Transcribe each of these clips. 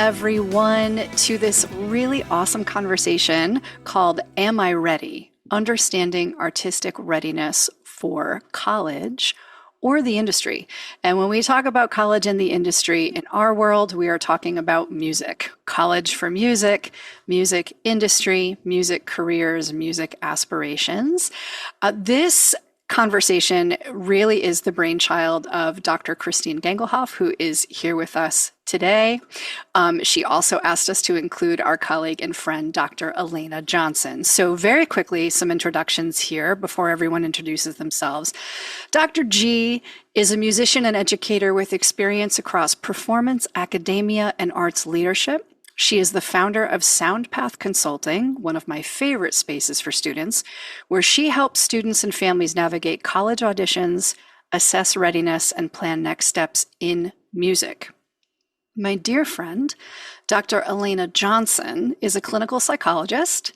everyone, to this really awesome conversation called Am I Ready? Understanding Artistic Readiness for College or the Industry. And when we talk about college and the industry in our world, we are talking about music, college for music, music industry, music careers, music aspirations. This conversation really is the brainchild of Dr. Christine Gangelhoff, who is here with us today. She also asked us to include our colleague and friend, Dr. Alaina Johnson. So very quickly, some introductions here before everyone introduces themselves. Dr. G is a musician and educator with experience across performance, academia, and arts leadership. She is the founder of SoundPath Consulting, one of my favorite spaces for students, where she helps students and families navigate college auditions, assess readiness, and plan next steps in music. My dear friend, Dr. Alaina Johnson, is a clinical psychologist.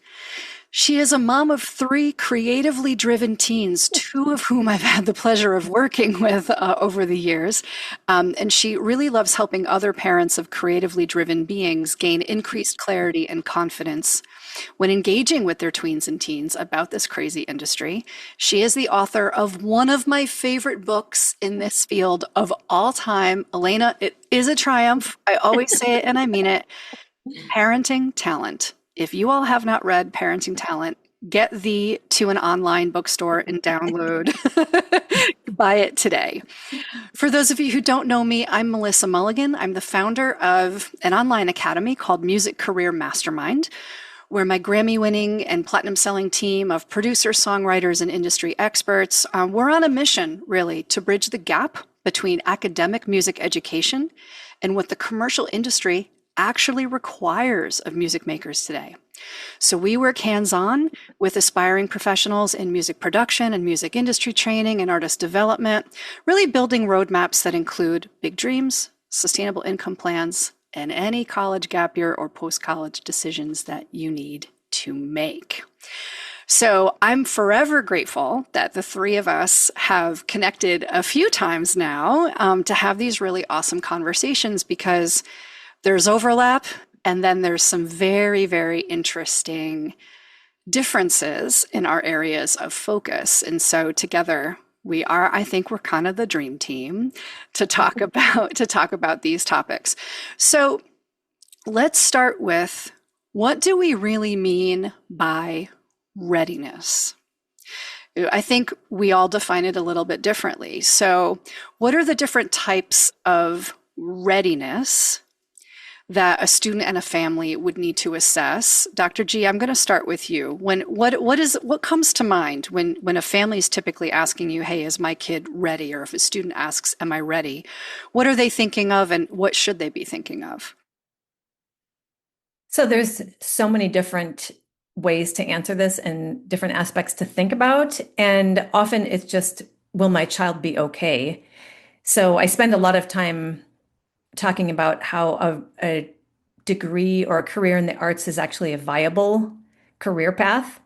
She is a mom of 3 creatively driven teens, 2 of whom I've had the pleasure of working with over the years. And she really loves helping other parents of creatively driven beings gain increased clarity and confidence when engaging with their tweens and teens about this crazy industry. She is the author of one of my favorite books in this field of all time. Alaina, it is a triumph. I always say it and I mean it. Parenting Talent. If you all have not read Parenting Talent, get thee to an online bookstore and download, buy it today. For those of you who don't know me, I'm Melissa Mulligan. I'm the founder of an online academy called Music Career Mastermind, where my Grammy-winning and platinum-selling team of producers, songwriters, and industry experts, we're on a mission, really, to bridge the gap between academic music education and what the commercial industry actually requires of music makers today. So we work hands-on with aspiring professionals in music production and music industry training and artist development, really building roadmaps that include big dreams, sustainable income plans, and any college gap year or post-college decisions that you need to make. So I'm forever grateful that the 3 of us have connected a few times now to have these really awesome conversations, because there's overlap, and then there's some very, very interesting differences in our areas of focus. And so together I think we're kind of the dream team to talk about these topics. So let's start with, what do we really mean by readiness? I think we all define it a little bit differently. So what are the different types of readiness that a student and a family would need to assess? Dr. G, I'm going to start with you. What comes to mind when a family is typically asking you, hey, is my kid ready? Or if a student asks, am I ready? What are they thinking of, and what should they be thinking of? So there's so many different ways to answer this and different aspects to think about. And often it's just, will my child be okay? So I spend a lot of time talking about how a degree or a career in the arts is actually a viable career path.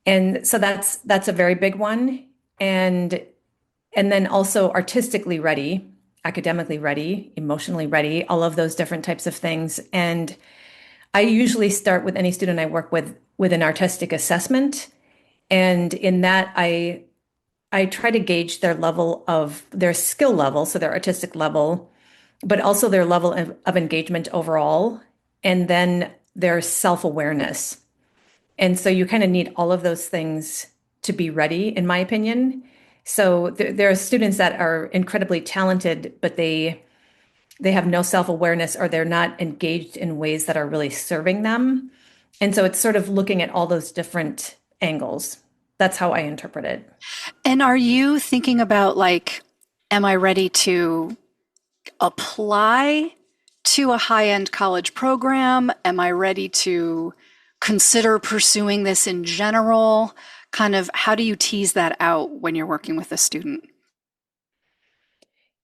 And so that's a very big one. And then also artistically ready, academically ready, emotionally ready, all of those different types of things. And I usually start with any student I work with an artistic assessment. And in that, I try to gauge their level of their skill level, so their artistic level, but also their level of engagement overall, and then their self-awareness. And so you kind of need all of those things to be ready, in my opinion. So there are students that are incredibly talented, but they have no self-awareness, or they're not engaged in ways that are really serving them. And so it's sort of looking at all those different angles. That's how I interpret it. And are you thinking about, like, am I ready to apply to a high-end college program? Am I ready to consider pursuing this in general? Kind of, how do you tease that out when you're working with a student?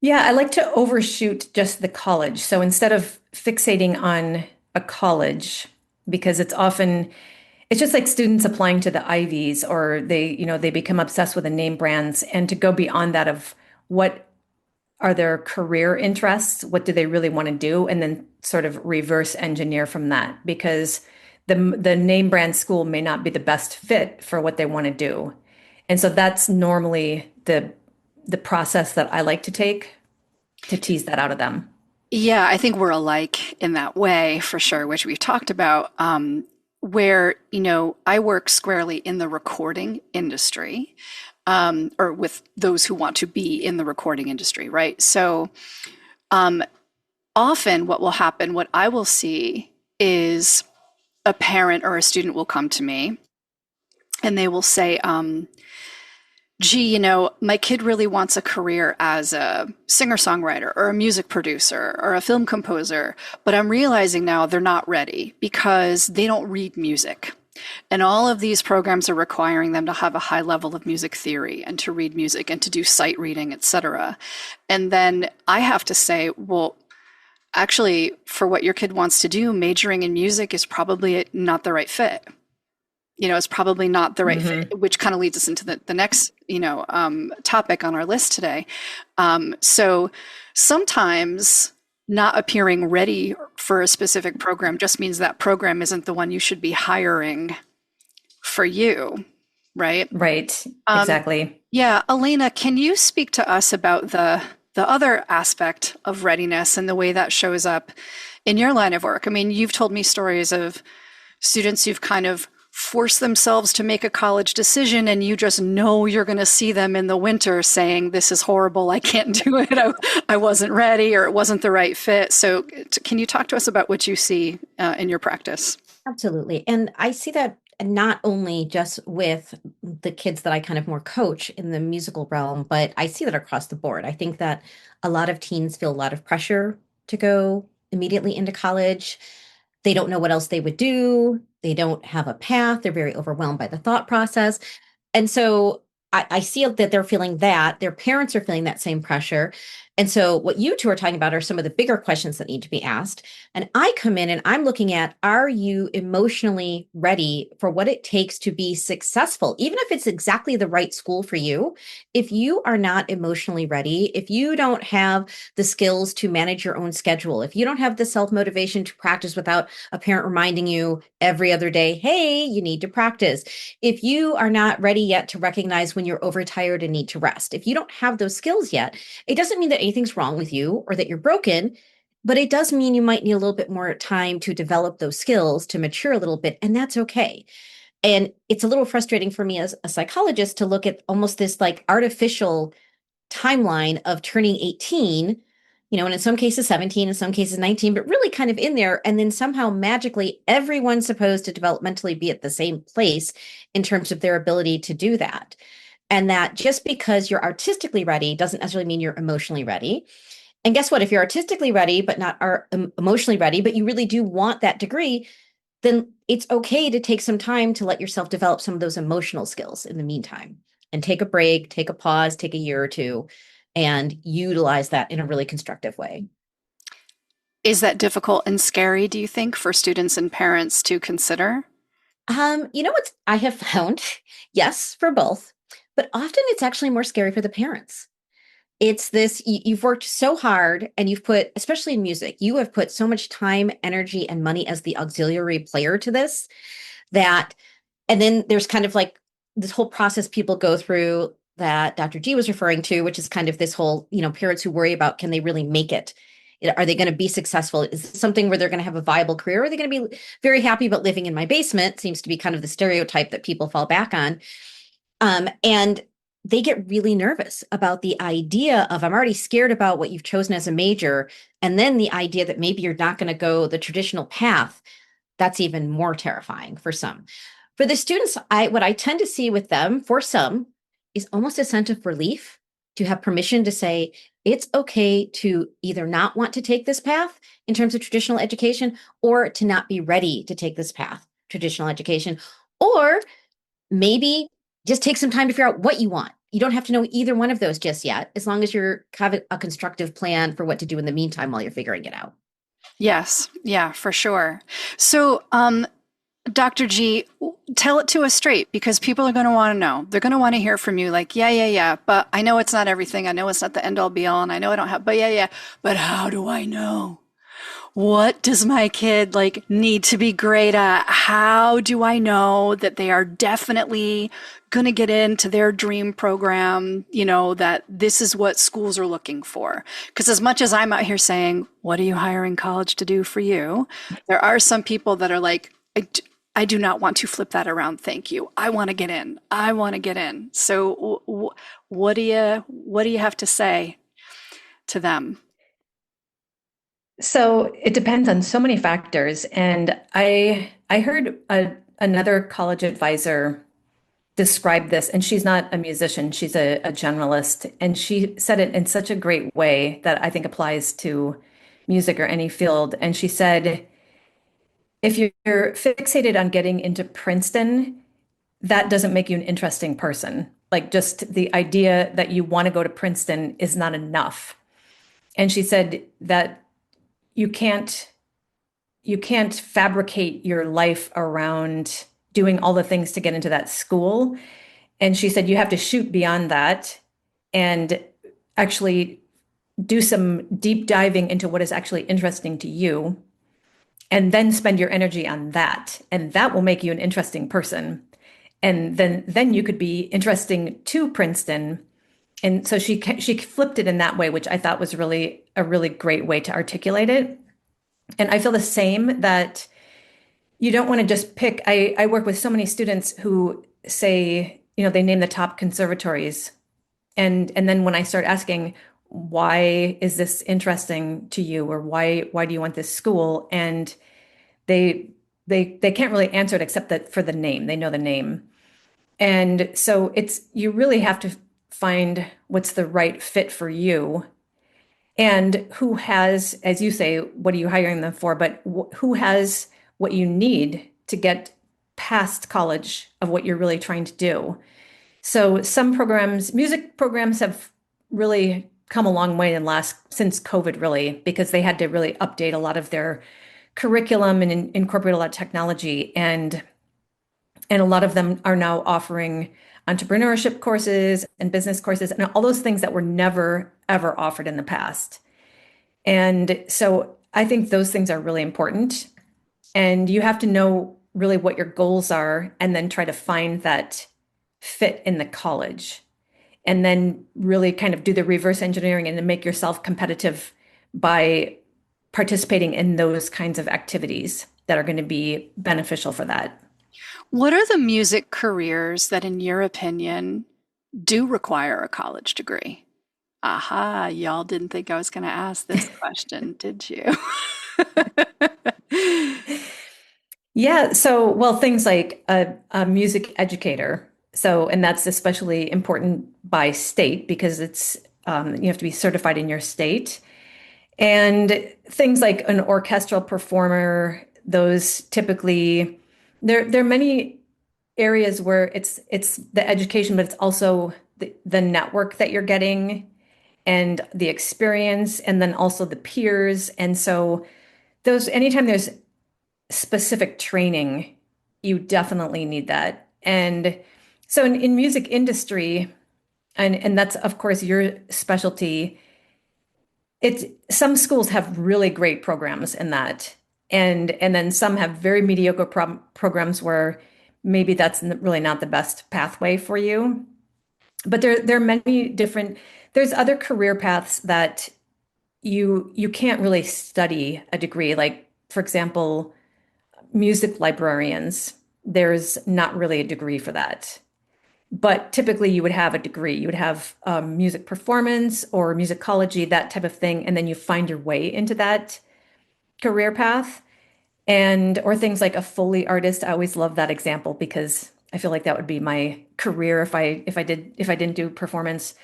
Yeah, I like to overshoot just the college. So instead of fixating on a college, because it's just like students applying to the Ivies, or they become obsessed with the name brands, and to go beyond that of what are their career interests? What do they really want to do? And then sort of reverse engineer from that because the name brand school may not be the best fit for what they want to do. And so that's normally the process that I like to take to tease that out of them. Yeah, I think we're alike in that way for sure, which we've talked about. Where, I work squarely in the recording industry, or with those who want to be in the recording industry, right? So often what will happen, what I will see is a parent or a student will come to me and they will say, gee, my kid really wants a career as a singer-songwriter or a music producer or a film composer, but I'm realizing now they're not ready because they don't read music. And all of these programs are requiring them to have a high level of music theory and to read music and to do sight reading, etc. And then I have to say, well, actually, for what your kid wants to do, majoring in music is probably not the right fit. It's probably not the right Hmm. fit, which kind of leads us into the next, topic on our list today. So sometimes not appearing ready for a specific program just means that program isn't the one you should be hiring for you, right? Right. Um, Exactly. yeah, Alaina, can you speak to us about the other aspect of readiness and the way that shows up in your line of work? I mean, you've told me stories of students who've kind of forced themselves to make a college decision and you just know you're going to see them in the winter saying, this is horrible, I can't do it, I wasn't ready, or it wasn't the right fit. So can you talk to us about what you see in your practice? Absolutely. And I see that not only just with the kids that I kind of more coach in the musical realm, but I see that across the board. I think that a lot of teens feel a lot of pressure to go immediately into college. They don't know what else they would do. They don't have a path. They're very overwhelmed by the thought process. And so I see that they're feeling that. Their parents are feeling that same pressure. And so what you two are talking about are some of the bigger questions that need to be asked. And I come in and I'm looking at, are you emotionally ready for what it takes to be successful? Even if it's exactly the right school for you, if you are not emotionally ready, if you don't have the skills to manage your own schedule, if you don't have the self-motivation to practice without a parent reminding you every other day, hey, you need to practice. If you are not ready yet to recognize when you're overtired and need to rest, if you don't have those skills yet, it doesn't mean that anything's wrong with you or that you're broken, but it does mean you might need a little bit more time to develop those skills, to mature a little bit, and that's okay. And it's a little frustrating for me as a psychologist to look at almost this like artificial timeline of turning 18, and in some cases 17, in some cases 19, but really kind of in there. And then somehow magically everyone's supposed to developmentally be at the same place in terms of their ability to do that. And that just because you're artistically ready doesn't necessarily mean you're emotionally ready. And guess what? If you're artistically ready, but not emotionally ready, but you really do want that degree, then it's okay to take some time to let yourself develop some of those emotional skills in the meantime and take a break, take a pause, take a year or two, and utilize that in a really constructive way. Is that difficult and scary, do you think, for students and parents to consider? You know what I have found? Yes, for both, but often it's actually more scary for the parents. It's this, you've worked so hard and you've put, especially in music, you have put so much time, energy, and money as the auxiliary player to this that, and then there's kind of like this whole process people go through that Dr. G was referring to, which is kind of this whole, parents who worry about, can they really make it? Are they going to be successful? Is this something where they're going to have a viable career? Or are they going to be very happy about living in my basement? Seems to be kind of the stereotype that people fall back on. And they get really nervous about the idea of, I'm already scared about what you've chosen as a major. And then the idea that maybe you're not going to go the traditional path, that's even more terrifying for some. For the students, what I tend to see with them, for some, is almost a sense of relief to have permission to say, it's okay to either not want to take this path in terms of traditional education, or to not be ready to take this path, traditional education, or maybe just take some time to figure out what you want. You don't have to know either one of those just yet, as long as you're having a constructive plan for what to do in the meantime while you're figuring it out. Yes, yeah, for sure. So, Dr. G, tell it to us straight because people are going to want to know. They're going to want to hear from you like, yeah, yeah, yeah, but I know it's not everything. I know it's not the end all be all. And I know I don't have, but yeah, yeah. But how do I know? What does my kid like need to be great at? How do I know that they are definitely going to get into their dream program? That this is what schools are looking for. Because as much as I'm out here saying, what are you hiring college to do for you? There are some people that are like, I do not want to flip that around. Thank you. I want to get in. I want to get in. So what do you have to say to them? So it depends on so many factors. And I heard another college advisor describe this, and she's not a musician, she's a generalist. And she said it in such a great way that I think applies to music or any field. And she said, if you're fixated on getting into Princeton, that doesn't make you an interesting person. Like just the idea that you want to go to Princeton is not enough. And she said that you can't you can't fabricate your life around doing all the things to get into that school. And she said you have to shoot beyond that and actually do some deep diving into what is actually interesting to you and then spend your energy on that. And that will make you an interesting person. And then you could be interesting to Princeton. And so she flipped it in that way, which I thought was really a really great way to articulate it. And I feel the same that you don't want to just pick. I work with so many students who say, they name the top conservatories. And then when I start asking, why is this interesting to you? Or why do you want this school? And they can't really answer it except that for the name. They know the name. And so you really have to find what's the right fit for you and who has, as you say, what are you hiring them for? But who has what you need to get past college of what you're really trying to do. So some programs, music programs have really come a long way since COVID, really, because they had to really update a lot of their curriculum and incorporate a lot of technology. And a lot of them are now offering entrepreneurship courses and business courses and all those things that were never, ever offered in the past. And so I think those things are really important. And you have to know really what your goals are and then try to find that fit in the college. And then really kind of do the reverse engineering and then make yourself competitive by participating in those kinds of activities that are going to be beneficial for that. What are the music careers that, in your opinion, do require a college degree? Aha, y'all didn't think I was going to ask this question, did you? Yeah, so well, things like a music educator. So, and that's especially important by state because you have to be certified in your state. And things like an orchestral performer, those typically there are many areas where it's the education, but it's also the network that you're getting and the experience, and then also the peers. And so those anytime there's specific training, you definitely need that. And so in music industry, and that's of course your specialty, it's some schools have really great programs in that. And then some have very mediocre programs where maybe that's really not the best pathway for you. But there are many different, there's other career paths that you can't really study a degree. Like, for example, music librarians, there's not really a degree for that. But typically you would have a degree. You would have music performance or musicology, that type of thing, and then you find your way into that career path. Or things like a Foley artist. I always love that example because I feel like that would be my career if I didn't do performance.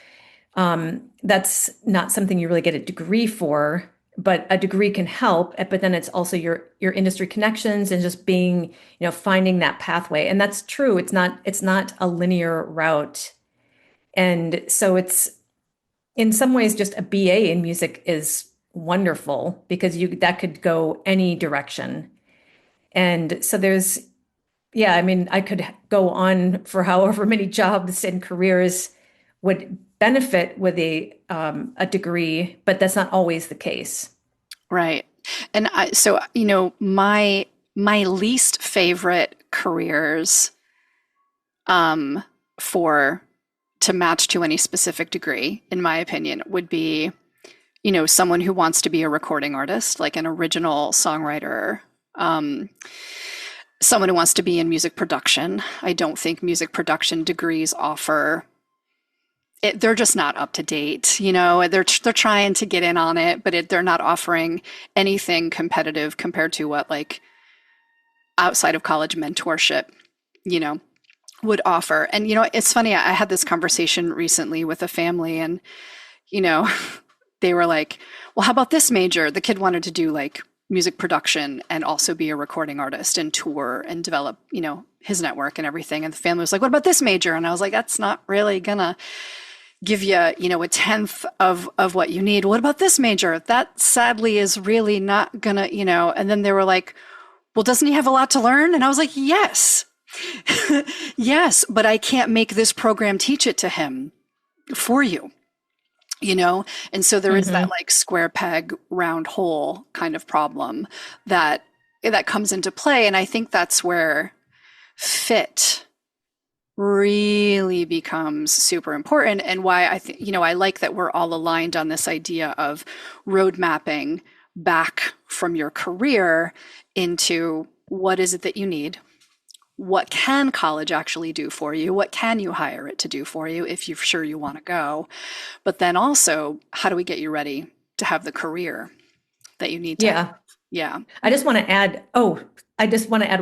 That's not something you really get a degree for, but a degree can help. But then it's also your industry connections and just being, finding that pathway. And that's true. It's not a linear route. And so it's in some ways just a BA in music is wonderful because that could go any direction. And so Yeah, I mean, I could go on for however many jobs and careers would benefit with a degree, but that's not always the case. Right. And so, my least favorite careers, um, for to match to any specific degree, in my opinion, would be, someone who wants to be a recording artist, like an original songwriter, um, someone who wants to be in music production. I don't think music production degrees offer it, they're just not up to date. They're trying to get in on it, but they're not offering anything competitive compared to what like outside of college mentorship, you know, would offer. And it's funny. I had this conversation recently with a family, and you know, they were like, "Well, how about this major?" The kid wanted to do like music production and also be a recording artist and tour and develop, his network and everything. And the family was like, "What about this major?" And I was like, "That's not really gonna give you, a tenth of what you need. What about this major? That sadly is really not gonna, And then they were like, "Well, doesn't he have a lot to learn?" And I was like, "Yes, yes, but I can't make this program teach it to him for you." And so there is that Hmm. like square peg round hole kind of problem that comes into play. And I think that's where fit really becomes super important, and why I think, I like that we're all aligned on this idea of road mapping back from your career into what is it that you need? What can college actually do for you? What can you hire it to do for you if you're sure you want to go? But then also, how do we get you ready to have the career that you need to have? Yeah. Yeah. I just want to add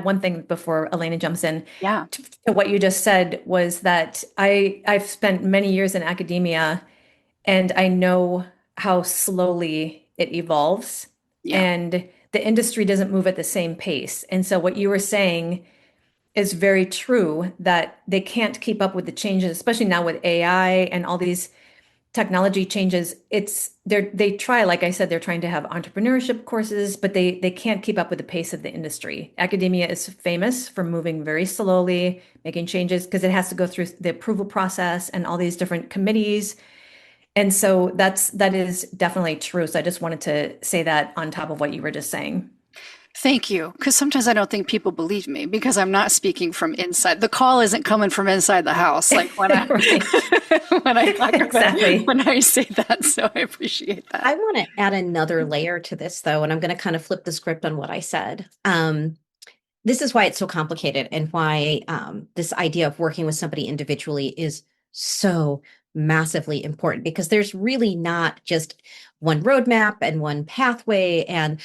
one thing before Elena jumps in Yeah. to what you just said was that I've spent many years in academia and I know how slowly it evolves Yeah. and the industry doesn't move at the same pace. And so what you were saying is very true that they can't keep up with the changes, especially now with AI and all these technology changes. They try, like I said, they're trying to have entrepreneurship courses, but they can't keep up with the pace of the industry. Academia is famous for moving very slowly, making changes because it has to go through the approval process and all these different committees. And so that is definitely true. So I just wanted to say that on top of what you were just saying. Thank you. Because sometimes I don't think people believe me because I'm not speaking from inside. The call isn't coming from inside the house, like when I Right. when I talk about Exactly. when I say that. So I appreciate that. I want to add another layer to this, though, and I'm going to kind of flip the script on what I said. This is why it's so complicated and why this idea of working with somebody individually is so massively important because there's really not just one roadmap and one pathway. And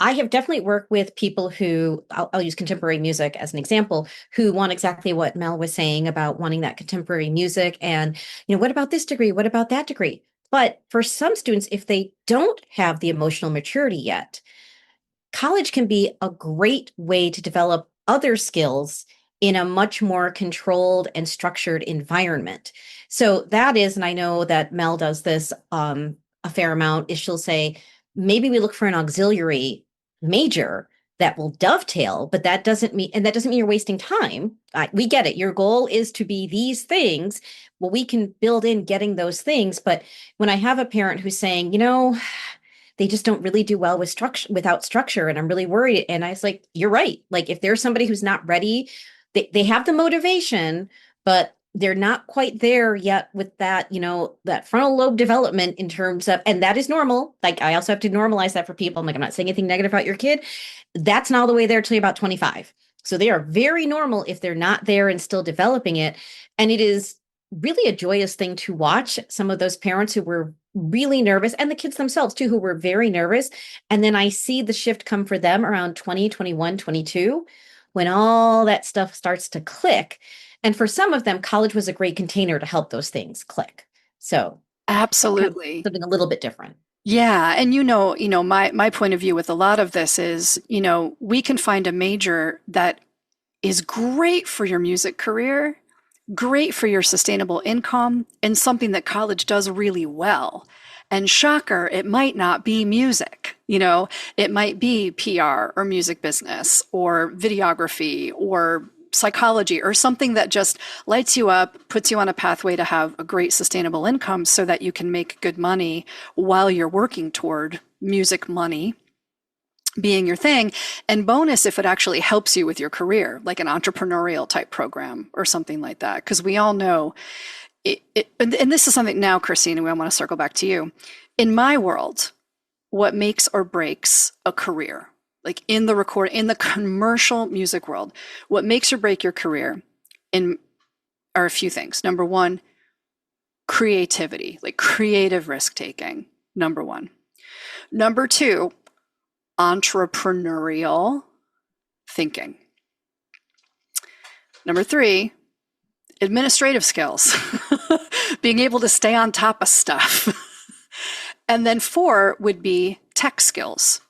I have definitely worked with people who, I'll use contemporary music as an example, who want exactly what Mel was saying about wanting that contemporary music. And, what about this degree? What about that degree? But for some students, if they don't have the emotional maturity yet, college can be a great way to develop other skills in a much more controlled and structured environment. So that is, and I know that Mel does this a fair amount, is she'll say, maybe we look for an auxiliary major that will dovetail, but that doesn't mean you're wasting time. We get it. Your goal is to be these things. Well, we can build in getting those things. But when I have a parent who's saying, they just don't really do well with structure without structure. And I'm really worried. And I was like, you're right. Like if there's somebody who's not ready, they have the motivation, but they're not quite there yet with that, that frontal lobe development in terms of, and that is normal. Like I also have to normalize that for people. I'm like, I'm not saying anything negative about your kid. That's not all the way there till you're about 25. So they are very normal if they're not there and still developing it. And it is really a joyous thing to watch some of those parents who were really nervous and the kids themselves too, who were very nervous. And then I see the shift come for them around 20, 21, 22, when all that stuff starts to click. And for some of them, college was a great container to help those things click. So kind of Absolutely. something a little bit different. Yeah, and my point of view with a lot of this is, we can find a major that is great for your music career, great for your sustainable income and something that college does really well. And shocker, it might not be music. It might be PR or music business or videography or psychology or something that just lights you up, puts you on a pathway to have a great sustainable income so that you can make good money while you're working toward music money being your thing. And bonus if it actually helps you with your career, like an entrepreneurial type program or something like that. Because we all know and this is something now, Christine, and I want to circle back to you. In my world, what makes or breaks a career, like in the commercial music world, what makes or break your career are a few things. Number one, creativity, like creative risk taking. Number one. Number two, entrepreneurial thinking. Number three, administrative skills, being able to stay on top of stuff. And then four would be tech skills,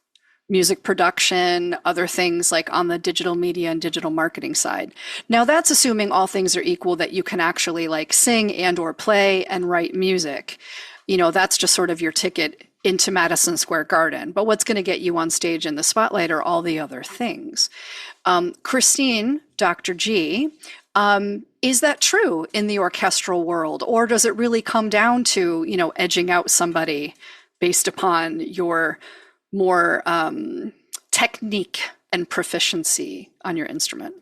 music production, other things like on the digital media and digital marketing side. Now that's assuming all things are equal, that you can actually like sing and or play and write music. That's just sort of your ticket into Madison Square Garden. But what's going to get you on stage in the spotlight are all the other things. Christine, Dr. G, is that true in the orchestral world? Or does it really come down to, edging out somebody based upon your more technique and proficiency on your instrument?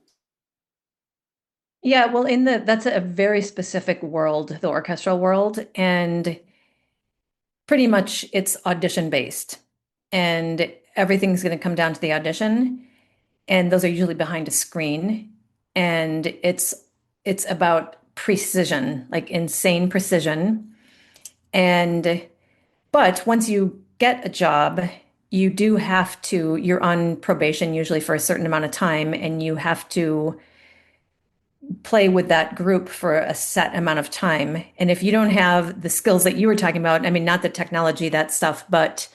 Yeah, well, that's a very specific world, the orchestral world, and pretty much it's audition based, and everything's going to come down to the audition, and those are usually behind a screen, and it's about precision, like insane precision. But once you get a job, you're on probation usually for a certain amount of time, and you have to play with that group for a set amount of time. And if you don't have the skills that you were talking about, I mean, not the technology, that stuff, but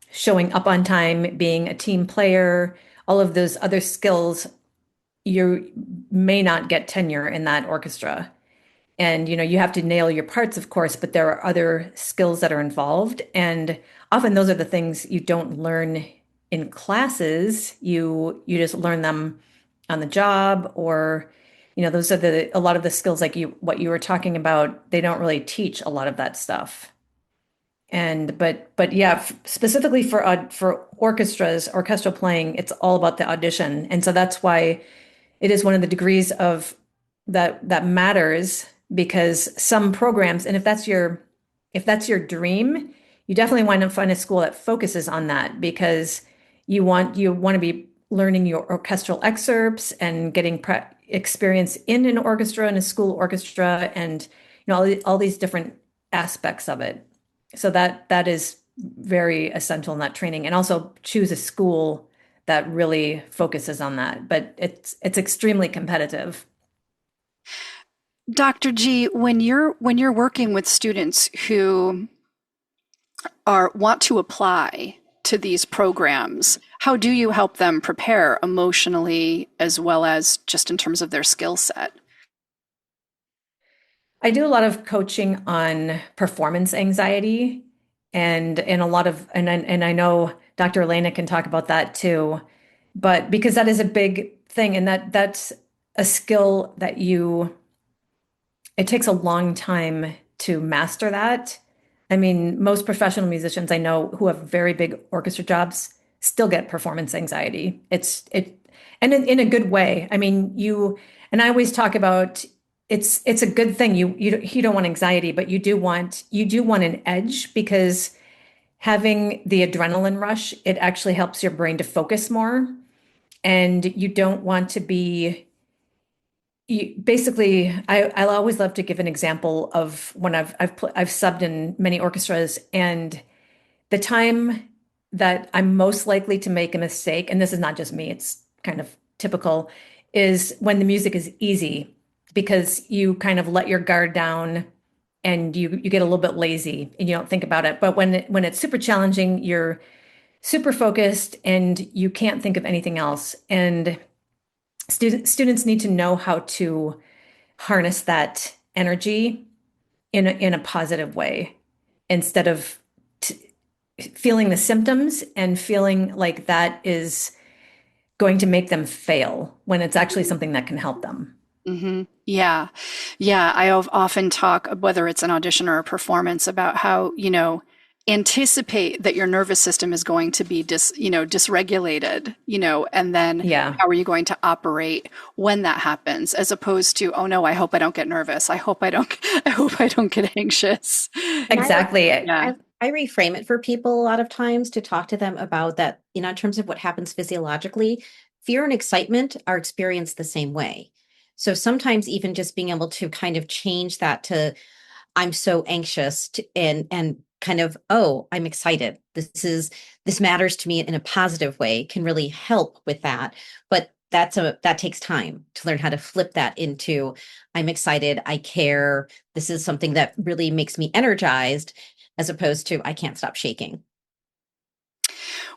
showing up on time, being a team player, all of those other skills, you may not get tenure in that orchestra. And, you have to nail your parts, of course, but there are other skills that are involved. And often those are the things you don't learn in classes. You just learn them on the job, or those are a lot of the skills, like what you were talking about. They don't really teach a lot of that stuff. And but yeah, specifically for orchestras, orchestral playing, it's all about the audition. And so that's why it is one of the degrees of that matters, because some programs, and if that's your dream, you definitely want to find a school that focuses on that, because you want to be learning your orchestral excerpts and getting experience in an orchestra, in a school orchestra, and all these different aspects of it. So that is very essential in that training. And also choose a school that really focuses on that. But it's extremely competitive. Dr. G, when you're working with students who want to apply to these programs, how do you help them prepare emotionally as well as just in terms of their skill set? I do a lot of coaching on performance anxiety, and a lot of and I know Dr. Alaina can talk about that too, but because that is a big thing, and that's a skill that it takes a long time to master that. I mean, most professional musicians I know who have very big orchestra jobs still get performance anxiety. And in a good way. I mean, and I always talk about it's a good thing. You don't want anxiety, but you do want an edge, because having the adrenaline rush, it actually helps your brain to focus more. And you don't want to be basically, I always love to give an example of when I've subbed in many orchestras, and the time that I'm most likely to make a mistake, and this is not just me, it's kind of typical, is when the music is easy, because you kind of let your guard down and you get a little bit lazy and you don't think about it. But when it's super challenging, you're super focused and you can't think of anything else. And students need to know how to harness that energy in a positive way instead of feeling the symptoms and feeling like that is going to make them fail when it's actually something that can help them. Yeah. Yeah. Often talk, whether it's an audition or a performance, about how, anticipate that your nervous system is going to be dysregulated, and then Yeah. how are you going to operate when that happens, as opposed to, oh no, I hope I don't get nervous. I hope I don't get anxious. And Exactly. Yeah. I reframe it for people a lot of times to talk to them about that, in terms of what happens physiologically, fear and excitement are experienced the same way. So sometimes even just being able to kind of change that to I'm so anxious and kind of, oh, I'm excited. This matters to me in a positive way can really help with that. But that takes time to learn how to flip that into I'm excited, I care. This is something that really makes me energized as opposed to I can't stop shaking.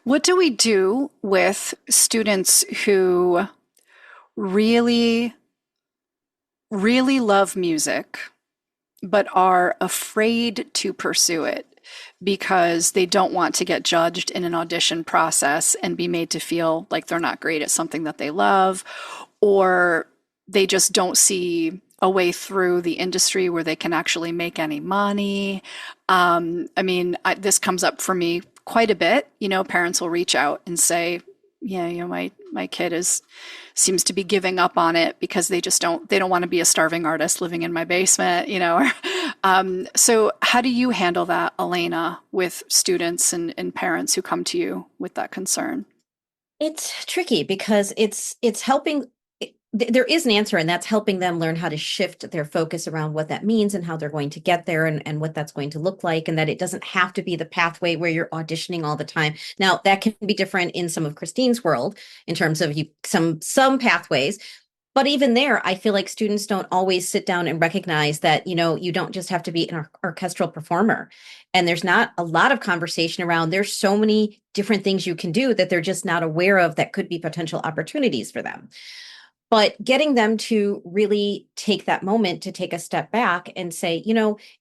What do we do with students who really, really love music, but are afraid to pursue it because they don't want to get judged in an audition process and be made to feel like they're not great at something that they love, or they just don't see a way through the industry where they can actually make any money? This comes up for me quite a bit. Parents will reach out and say, yeah, my kid seems to be giving up on it because they don't want to be a starving artist living in my basement, so how do you handle that, Alaina, with students and parents who come to you with that concern? It's tricky because it's helping there is an answer, and that's helping them learn how to shift their focus around what that means and how they're going to get there, and what that's going to look like, and that it doesn't have to be the pathway where you're auditioning all the time. Now, that can be different in some of Christine's world in terms of some pathways. But even there, I feel like students don't always sit down and recognize that, you don't just have to be an orchestral performer. And there's not a lot of conversation around there's so many different things you can do that they're just not aware of that could be potential opportunities for them. But getting them to really take that moment to take a step back and say,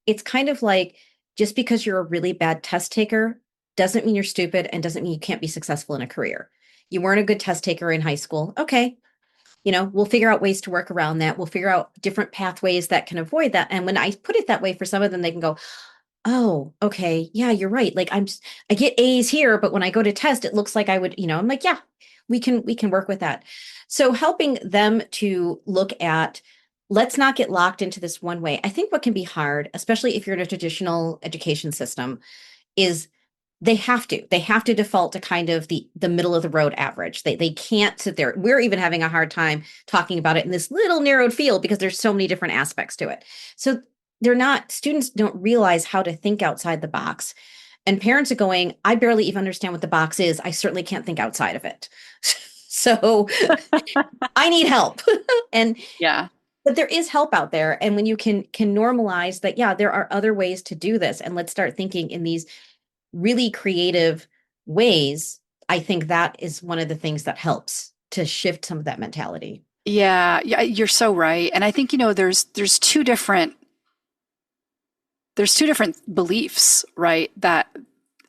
it's kind of like just because you're a really bad test taker doesn't mean you're stupid and doesn't mean you can't be successful in a career. You weren't a good test taker in high school. Okay, we'll figure out ways to work around that. We'll figure out different pathways that can avoid that. And when I put it that way for some of them, they can go, oh, okay, yeah, you're right. Like I get A's here, but when I go to test, it looks like I would, I'm like, yeah, we can work with that. So helping them to look at, let's not get locked into this one way. I think what can be hard, especially if you're in a traditional education system, is they have to default to kind of the middle of the road average. They can't sit there. We're even having a hard time talking about it in this little narrowed field because there's so many different aspects to it. So students don't realize how to think outside the box. And parents are going, I barely even understand what the box is. I certainly can't think outside of it. So I need help. And Yeah. but there is help out there. And when you can normalize that, yeah, there are other ways to do this. And let's start thinking in these really creative ways. I think that is one of the things that helps to shift some of that mentality. Yeah, yeah, you're so right. And I think, there's two different beliefs, right? That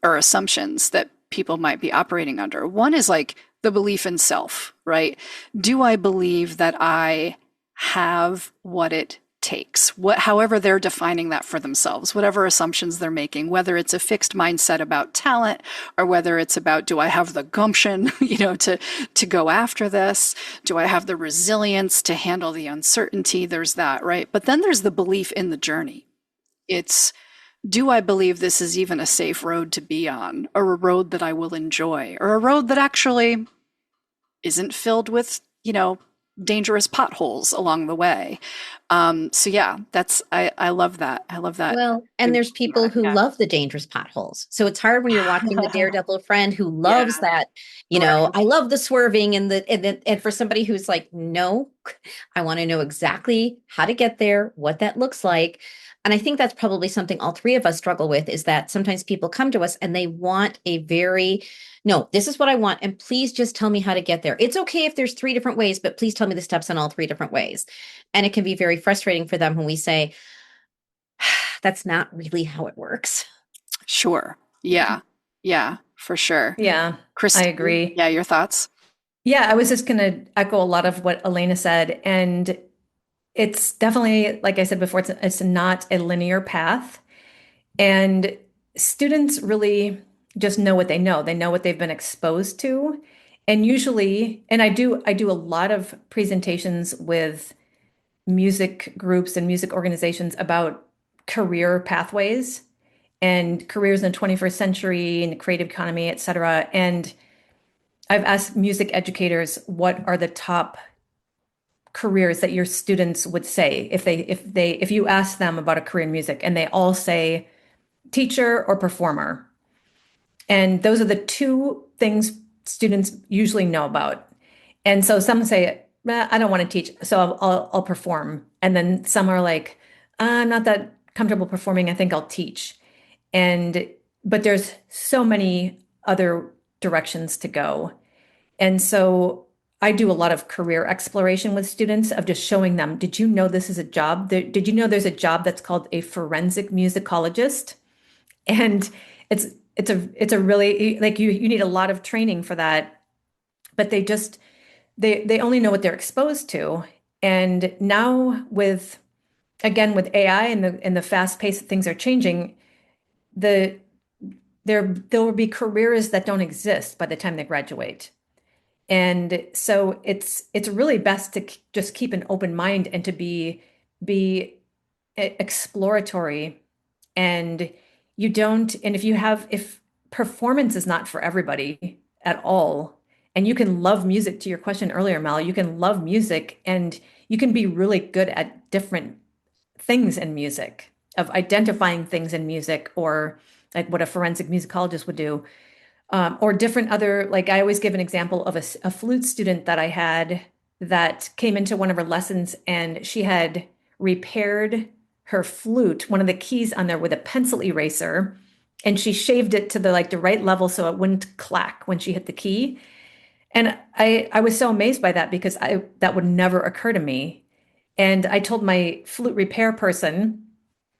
or assumptions that people might be operating under. One is like the belief in self, right? Do I believe that I have what it takes? However they're defining that for themselves, whatever assumptions they're making, whether it's a fixed mindset about talent or whether it's about, do I have the gumption, to go after this? Do I have the resilience to handle the uncertainty? There's that, right? But then there's the belief in the journey. It's, do I believe this is even a safe road to be on, or a road that I will enjoy, or a road that actually isn't filled with, dangerous potholes along the way? So yeah, I love that. I love that. Well, and there's people who Yeah. love the dangerous potholes. So it's hard when you're watching the daredevil friend who Yeah, loves that, right. I love the swerving and for somebody who's like, no, I want to know exactly how to get there, what that looks like. And I think that's probably something all three of us struggle with, is that sometimes people come to us and they want a very, no, this is what I want. And please just tell me how to get there. It's okay if there's three different ways, but please tell me the steps on all three different ways. And it can be very frustrating for them when we say, that's not really how it works. Sure. Yeah. Yeah, for sure. Yeah, I Christine, agree. yeah, your thoughts? Yeah, I was just going to echo a lot of what Alaina said. And it's definitely, like I said before, it's not a linear path. And students really just know what they know. They know what they've been exposed to. And usually, and I do a lot of presentations with music groups and music organizations about career pathways and careers in the 21st century and the creative economy, et cetera. And I've asked music educators what are the top careers that your students would say if you ask them about a career in music, and they all say teacher or performer. And those are the two things students usually know about. And so some say, I don't want to teach, so I'll perform. And then some are like, I'm not that comfortable performing. I think I'll teach. And but there's so many other directions to go. And so I do a lot of career exploration with students of just showing them, did you know this is a job? Did you know there's a job that's called a forensic musicologist? And it's it's a really, like, you need a lot of training for that, but they only know what they're exposed to. And now with, again, with AI and the fast pace that things are changing, the there will be careers that don't exist by the time they graduate. And so it's really best to just keep an open mind and to be exploratory. And you don't, and if performance is not for everybody at all, and you can love music, to your question earlier, Mel, you can love music and you can be really good at different things in music, of identifying things in music, or like what a forensic musicologist would do, or different other, like I always give an example of a flute student that I had that came into one of her lessons, and she had repaired her flute, one of the keys on there, with a pencil eraser, and she shaved it to the right level so it wouldn't clack when she hit the key. And I was so amazed by that, because that would never occur to me. And I told my flute repair person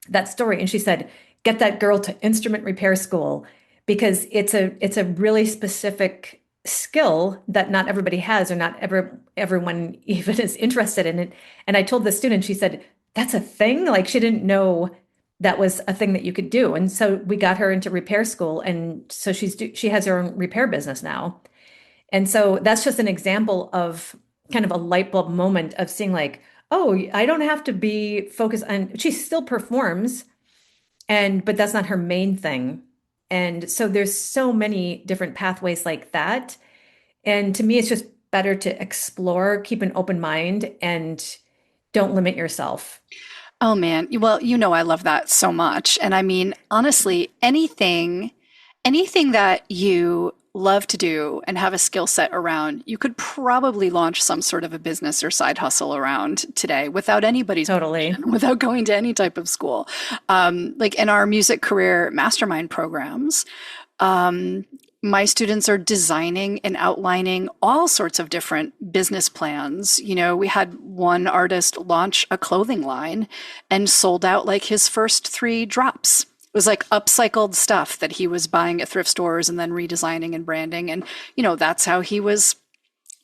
that story, and she said, get that girl to instrument repair school, because it's a really specific skill that not everybody has, or not everyone even is interested in it. And I told the student, she said, that's a thing? Like, she didn't know that was a thing that you could do. And so we got her into repair school, and so she has her own repair business now. And so that's just an example of kind of a light bulb moment of seeing, like, oh, I don't have to be focused on, she still performs, but that's not her main thing. And so there's so many different pathways like that. And to me, it's just better to explore, keep an open mind, and don't limit yourself. Oh man. Well, I love that so much. And I mean, honestly, anything that you love to do and have a skill set around, you could probably launch some sort of a business or side hustle around today without anybody's Totally. permission, without going to any type of school. Like in our music career mastermind programs, my students are designing and outlining all sorts of different business plans. We had one artist launch a clothing line and sold out like his first 3 drops. It was like upcycled stuff that he was buying at thrift stores and then redesigning and branding. And, that's how he was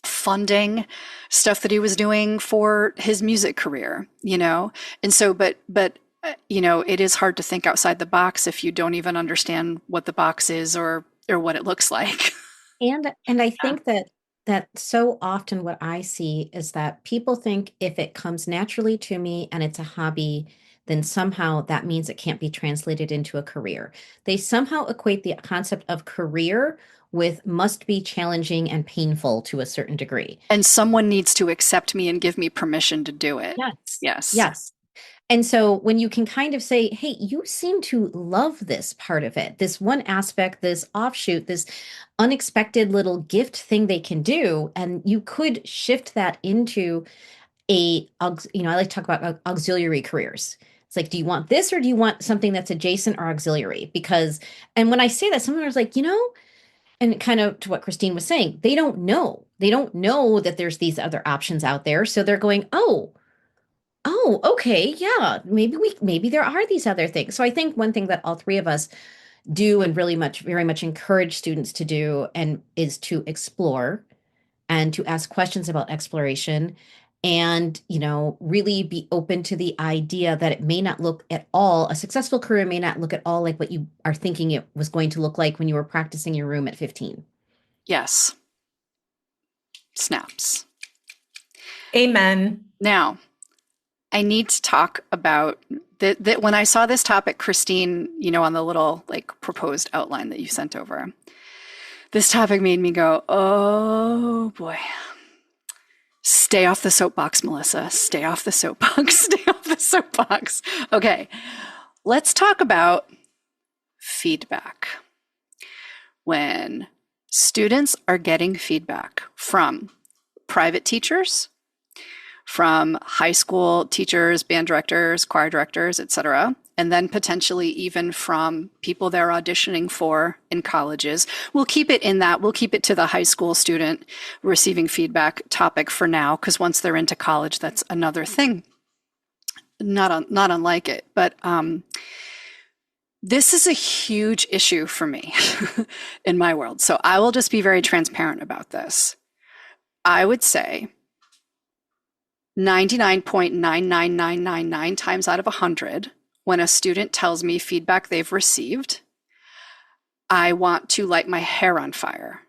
funding stuff that he was doing for his music career. And so, it is hard to think outside the box if you don't even understand what the box is or what it looks like. And I Yeah. think that so often what I see is that people think if it comes naturally to me and it's a hobby, then somehow that means it can't be translated into a career. They somehow equate the concept of career with must be challenging and painful to a certain degree. And someone needs to accept me and give me permission to do it. Yes. Yes. Yes. And so when you can kind of say, hey, you seem to love this part of it, this one aspect, this offshoot, this unexpected little gift thing they can do, and you could shift that into I like to talk about auxiliary careers. It's like, do you want this or do you want something that's adjacent or auxiliary? Because, and when I say that, someone was like, and kind of to what Christine was saying, they don't know. They don't know that there's these other options out there. So they're going, oh, okay, yeah, maybe there are these other things. So I think one thing that all three of us do and very much encourage students to do and is to explore and to ask questions about exploration and really be open to the idea that it may not look at all, a successful career may not look at all like what you are thinking it was going to look like when you were practicing your room at 15. Yes. Snaps. Amen. Now, I need to talk about that. When I saw this topic, Christine, on the little like proposed outline that you sent over, this topic made me go, oh boy. Stay off the soapbox, Melissa. Stay off the soapbox. Stay off the soapbox. Okay, let's talk about feedback. When students are getting feedback from private teachers, from high school teachers, band directors, choir directors, etc., and then potentially even from people they're auditioning for in colleges. We'll keep it to the high school student receiving feedback topic for now, because once they're into college, that's another thing. Not unlike it, but this is a huge issue for me in my world. So I will just be very transparent about this. I would say 99.99999 times out of 100, when a student tells me feedback they've received, I want to light my hair on fire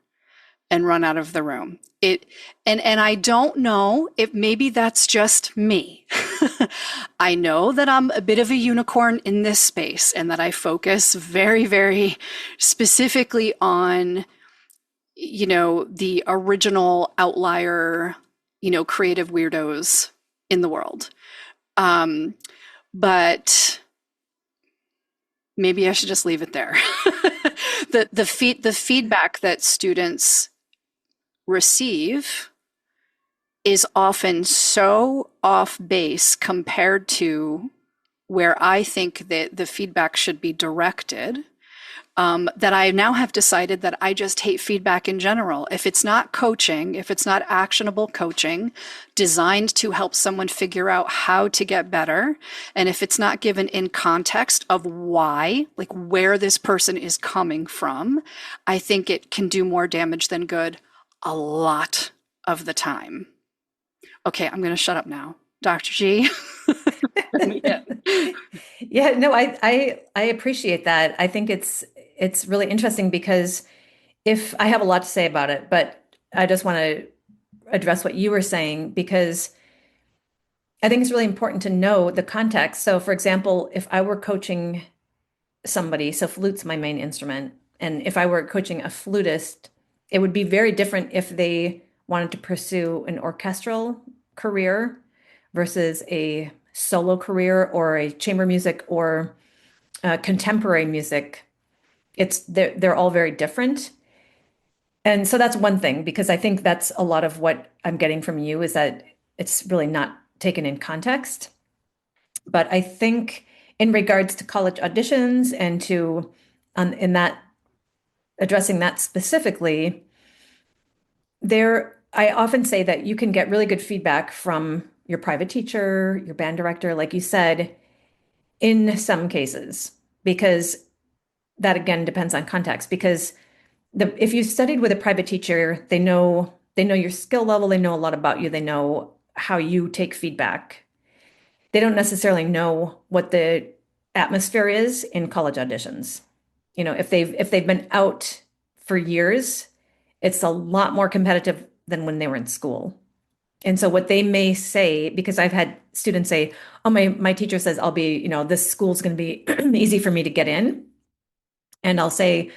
and run out of the room. And I don't know if maybe that's just me. I know that I'm a bit of a unicorn in this space and that I focus very, very specifically on, the original outlier, creative weirdos in the world. But maybe I should just leave it there. The feedback that students receive is often so off base compared to where I think that the feedback should be directed, that I now have decided that I just hate feedback in general. If it's not coaching, if it's not actionable coaching designed to help someone figure out how to get better, and if it's not given in context of why, like where this person is coming from, I think it can do more damage than good a lot of the time. Okay, I'm going to shut up now. Dr. G. Yeah, no, I appreciate that. I think it's really interesting because if I have a lot to say about it, but I just want to address what you were saying because I think it's really important to know the context. So for example, if I were coaching somebody, so flute's my main instrument, and if I were coaching a flutist, it would be very different if they wanted to pursue an orchestral career versus a solo career or a chamber music or contemporary music. They're all very different. And so that's one thing, because I think that's a lot of what I'm getting from you is that it's really not taken in context. But I think in regards to college auditions and to in that addressing that specifically, I often say that you can get really good feedback from your private teacher, your band director, like you said, in some cases, because that again depends on context. Because if you studied with a private teacher, they know your skill level, they know a lot about you, they know how you take feedback. They don't necessarily know what the atmosphere is in college auditions. If they've been out for years, it's a lot more competitive than when they were in school. And so what they may say, because I've had students say, oh, my teacher says I'll be, this school's going to be easy for me to get in. And I'll say,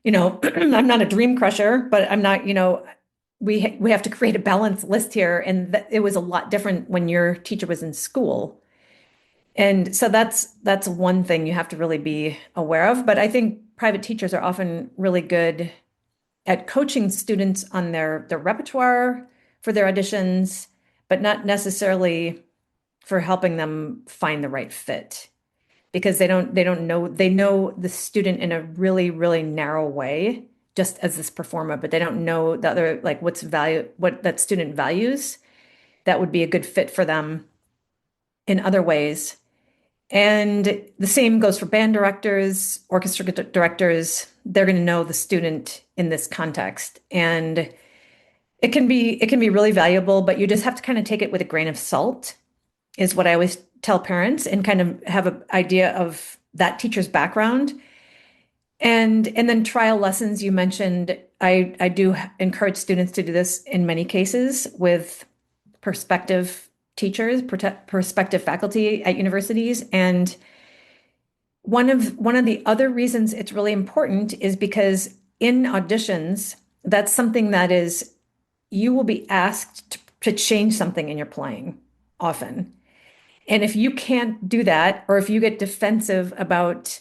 I'm not a dream crusher, but I'm not, we have to create a balanced list here. And it was a lot different when your teacher was in school. And so that's one thing you have to really be aware of. But I think private teachers are often really good at coaching students on their repertoire for their auditions, but not necessarily for helping them find the right fit because they don't know they know the student in a really, really narrow way, just as this performer, but they don't know the other like what that student values that would be a good fit for them in other ways. And the same goes for band directors, orchestra directors. They're going to know the student in this context. And it can be really valuable, but you just have to kind of take it with a grain of salt, is what I always tell parents, and kind of have an idea of that teacher's background. And then trial lessons you mentioned, I do encourage students to do this in many cases with prospective teachers, prospective faculty at universities. And one of the other reasons it's really important is because in auditions, that's something that is you will be asked to change something in your playing often. And if you can't do that, or if you get defensive about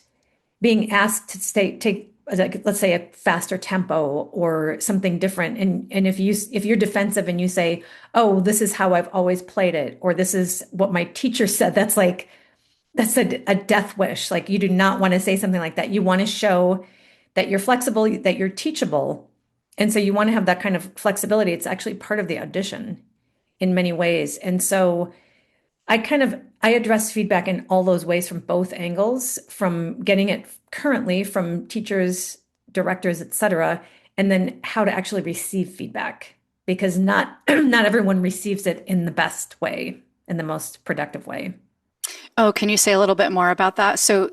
being asked to take, like, let's say, a faster tempo or something different, and if you're defensive and you say, "Oh, this is how I've always played it," or "This is what my teacher said," that's a death wish. Like, you do not want to say something like that. You want to show that you're flexible, that you're teachable, and so you want to have that kind of flexibility. It's actually part of the audition in many ways, and so I address feedback in all those ways from both angles, from getting it currently from teachers, directors, et cetera, and then how to actually receive feedback, because not not everyone receives it in the best way, in the most productive way. Oh, can you say a little bit more about that? So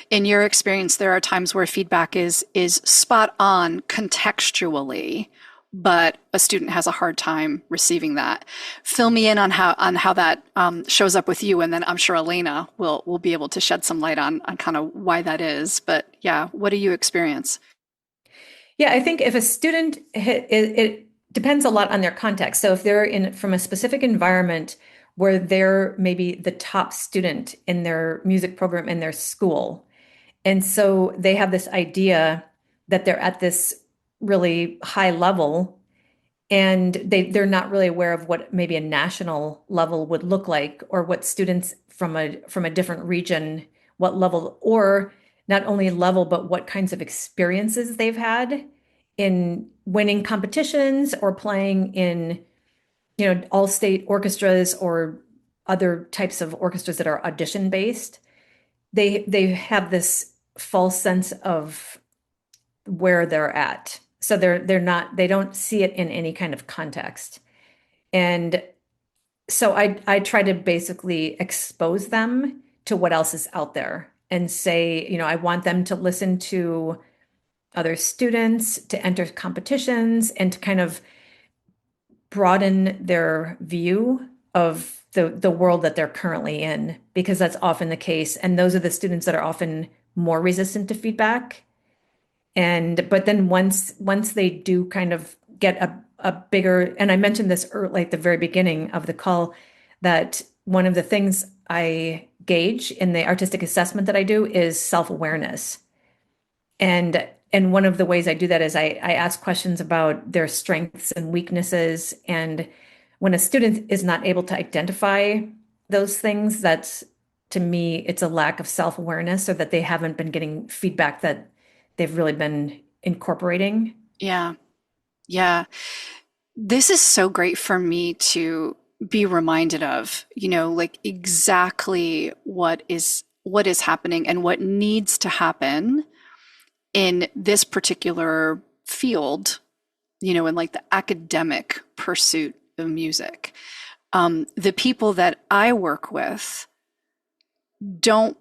in your experience, there are times where feedback is spot on contextually, but a student has a hard time receiving that. Fill me in on how that shows up with you, and then I'm sure Alaina will be able to shed some light on kind of why that is. But yeah, what do you experience? Yeah, I think if a student, it depends a lot on their context. So if they're in from a specific environment where they're maybe the top student in their music program in their school, and so they have this idea that they're at this really high level, and they're not really aware of what maybe a national level would look like, or what students from a different region, what level, or not only level, but what kinds of experiences they've had in winning competitions or playing in, all state orchestras or other types of orchestras that are audition based. They have this false sense of where they're at. So they don't see it in any kind of context. And so I try to basically expose them to what else is out there and say, I want them to listen to other students, to enter competitions, and to kind of broaden their view of the world that they're currently in, because that's often the case. And those are the students that are often more resistant to feedback. But then once they do kind of get a bigger, and I mentioned this like the very beginning of the call, that one of the things I gauge in the artistic assessment that I do is self-awareness. And one of the ways I do that is I ask questions about their strengths and weaknesses. And when a student is not able to identify those things, that's, to me, it's a lack of self-awareness, or that they haven't been getting feedback that they've really been incorporating. Yeah, yeah. This is so great for me to be reminded of, like exactly what is happening and what needs to happen in this particular field, in like the academic pursuit of music. The people that I work with don't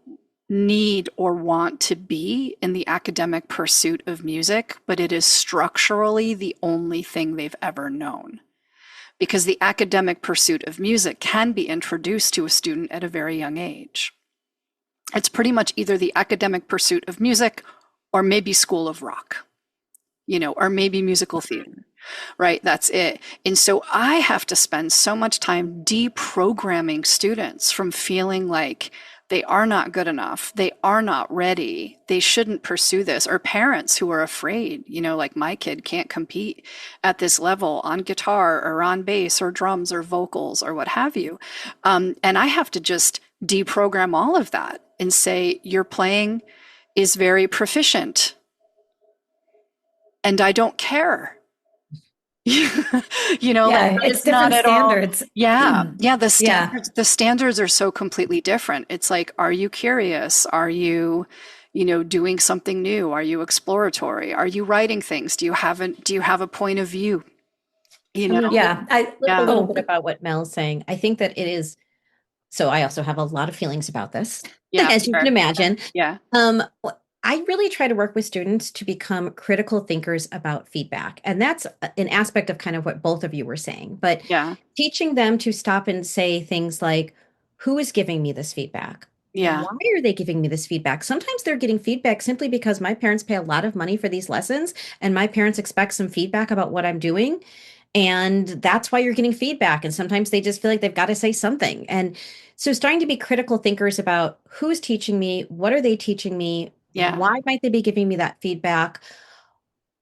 need or want to be in the academic pursuit of music, but it is structurally the only thing they've ever known. Because the academic pursuit of music can be introduced to a student at a very young age. It's pretty much either the academic pursuit of music or maybe School of Rock, or maybe musical theater, right? That's it. And so I have to spend so much time deprogramming students from feeling like they are not good enough, they are not ready, they shouldn't pursue this, or parents who are afraid, like my kid can't compete at this level on guitar or on bass or drums or vocals or what have you. And I have to just deprogram all of that and say, your playing is very proficient and I don't care. Like Yeah, that it's is not different at all. standards. Yeah. Yeah. Yeah. The standards are so completely different. It's like, are you curious? Are you, doing something new? Are you exploratory? Are you writing things? Do you have a point of view? I'm going to Yeah. flip a Yeah. little bit about what Mel's saying. I think that it is, so I also have a lot of feelings about this, Yeah. as you can Sure. imagine. Yeah. I really try to work with students to become critical thinkers about feedback. And that's an aspect of kind of what both of you were saying. But Yeah. teaching them to stop and say things like, who is giving me this feedback? Yeah. Why are they giving me this feedback? Sometimes they're getting feedback simply because my parents pay a lot of money for these lessons, and my parents expect some feedback about what I'm doing. And that's why you're getting feedback. And sometimes they just feel like they've got to say something. And so starting to be critical thinkers about who's teaching me, what are they teaching me, Yeah. why might they be giving me that feedback?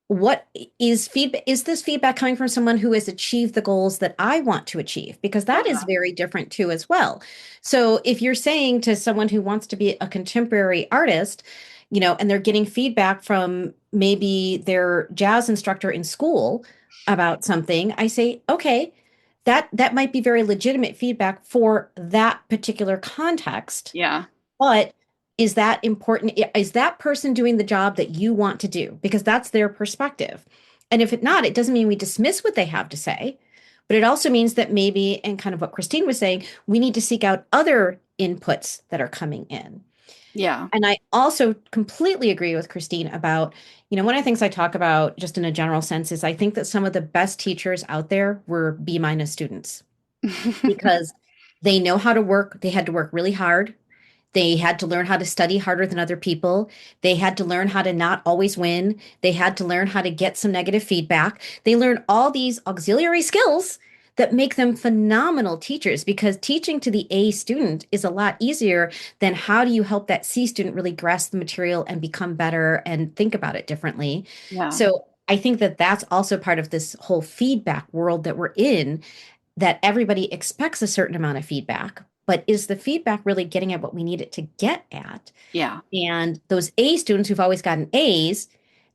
What is feedback? Is this feedback coming from someone who has achieved the goals that I want to achieve? Because that is very different too, as well. So if you're saying to someone who wants to be a contemporary artist, and they're getting feedback from maybe their jazz instructor in school about something, I say, okay, that might be very legitimate feedback for that particular context. Yeah. But is that important? Is that person doing the job that you want to do? Because that's their perspective. And if it not, it doesn't mean we dismiss what they have to say, but it also means that maybe, and kind of what Christine was saying, we need to seek out other inputs that are coming in. Yeah. And I also completely agree with Christine about, one of the things I talk about just in a general sense is I think that some of the best teachers out there were B minus students because they know how to work. They had to work really hard. They had to learn how to study harder than other people. They had to learn how to not always win. They had to learn how to get some negative feedback. They learned all these auxiliary skills that make them phenomenal teachers because teaching to the A student is a lot easier than how do you help that C student really grasp the material and become better and think about it differently. Yeah. So I think that that's also part of this whole feedback world that we're in, that everybody expects a certain amount of feedback, but is the feedback really getting at what we need it to get at? Yeah. And those A students who've always gotten A's,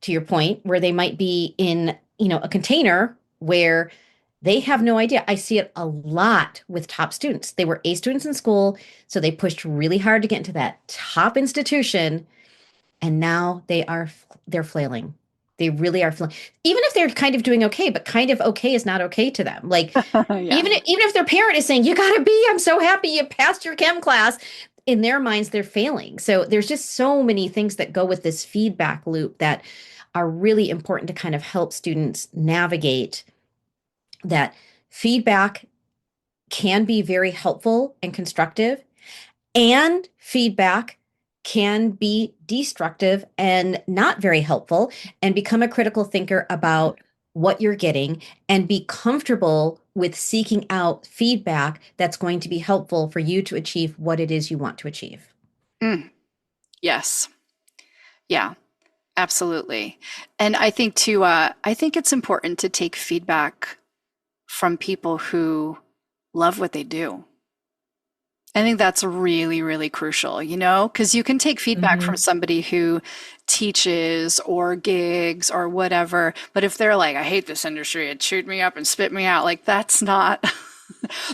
to your point, where they might be in, a container where they have no idea. I see it a lot with top students. They were A students in school, so they pushed really hard to get into that top institution, and now they're flailing. They really are flailing. Even if they're kind of doing okay, but kind of okay is not okay to them. Like Yeah. even if their parent is saying, you got to be, I'm so happy you passed your chem class, in their minds, they're failing. So there's just so many things that go with this feedback loop that are really important to kind of help students navigate that. Feedback can be very helpful and constructive, and feedback can be destructive and not very helpful, and become a critical thinker about what you're getting and be comfortable with seeking out feedback that's going to be helpful for you to achieve what it is you want to achieve. Yes. Yeah, absolutely. And I think too, I think it's important to take feedback from people who love what they do. I think that's really, really crucial, because you can take feedback from somebody who teaches or gigs or whatever, but if they're like, I hate this industry, it chewed me up and spit me out, like that's not,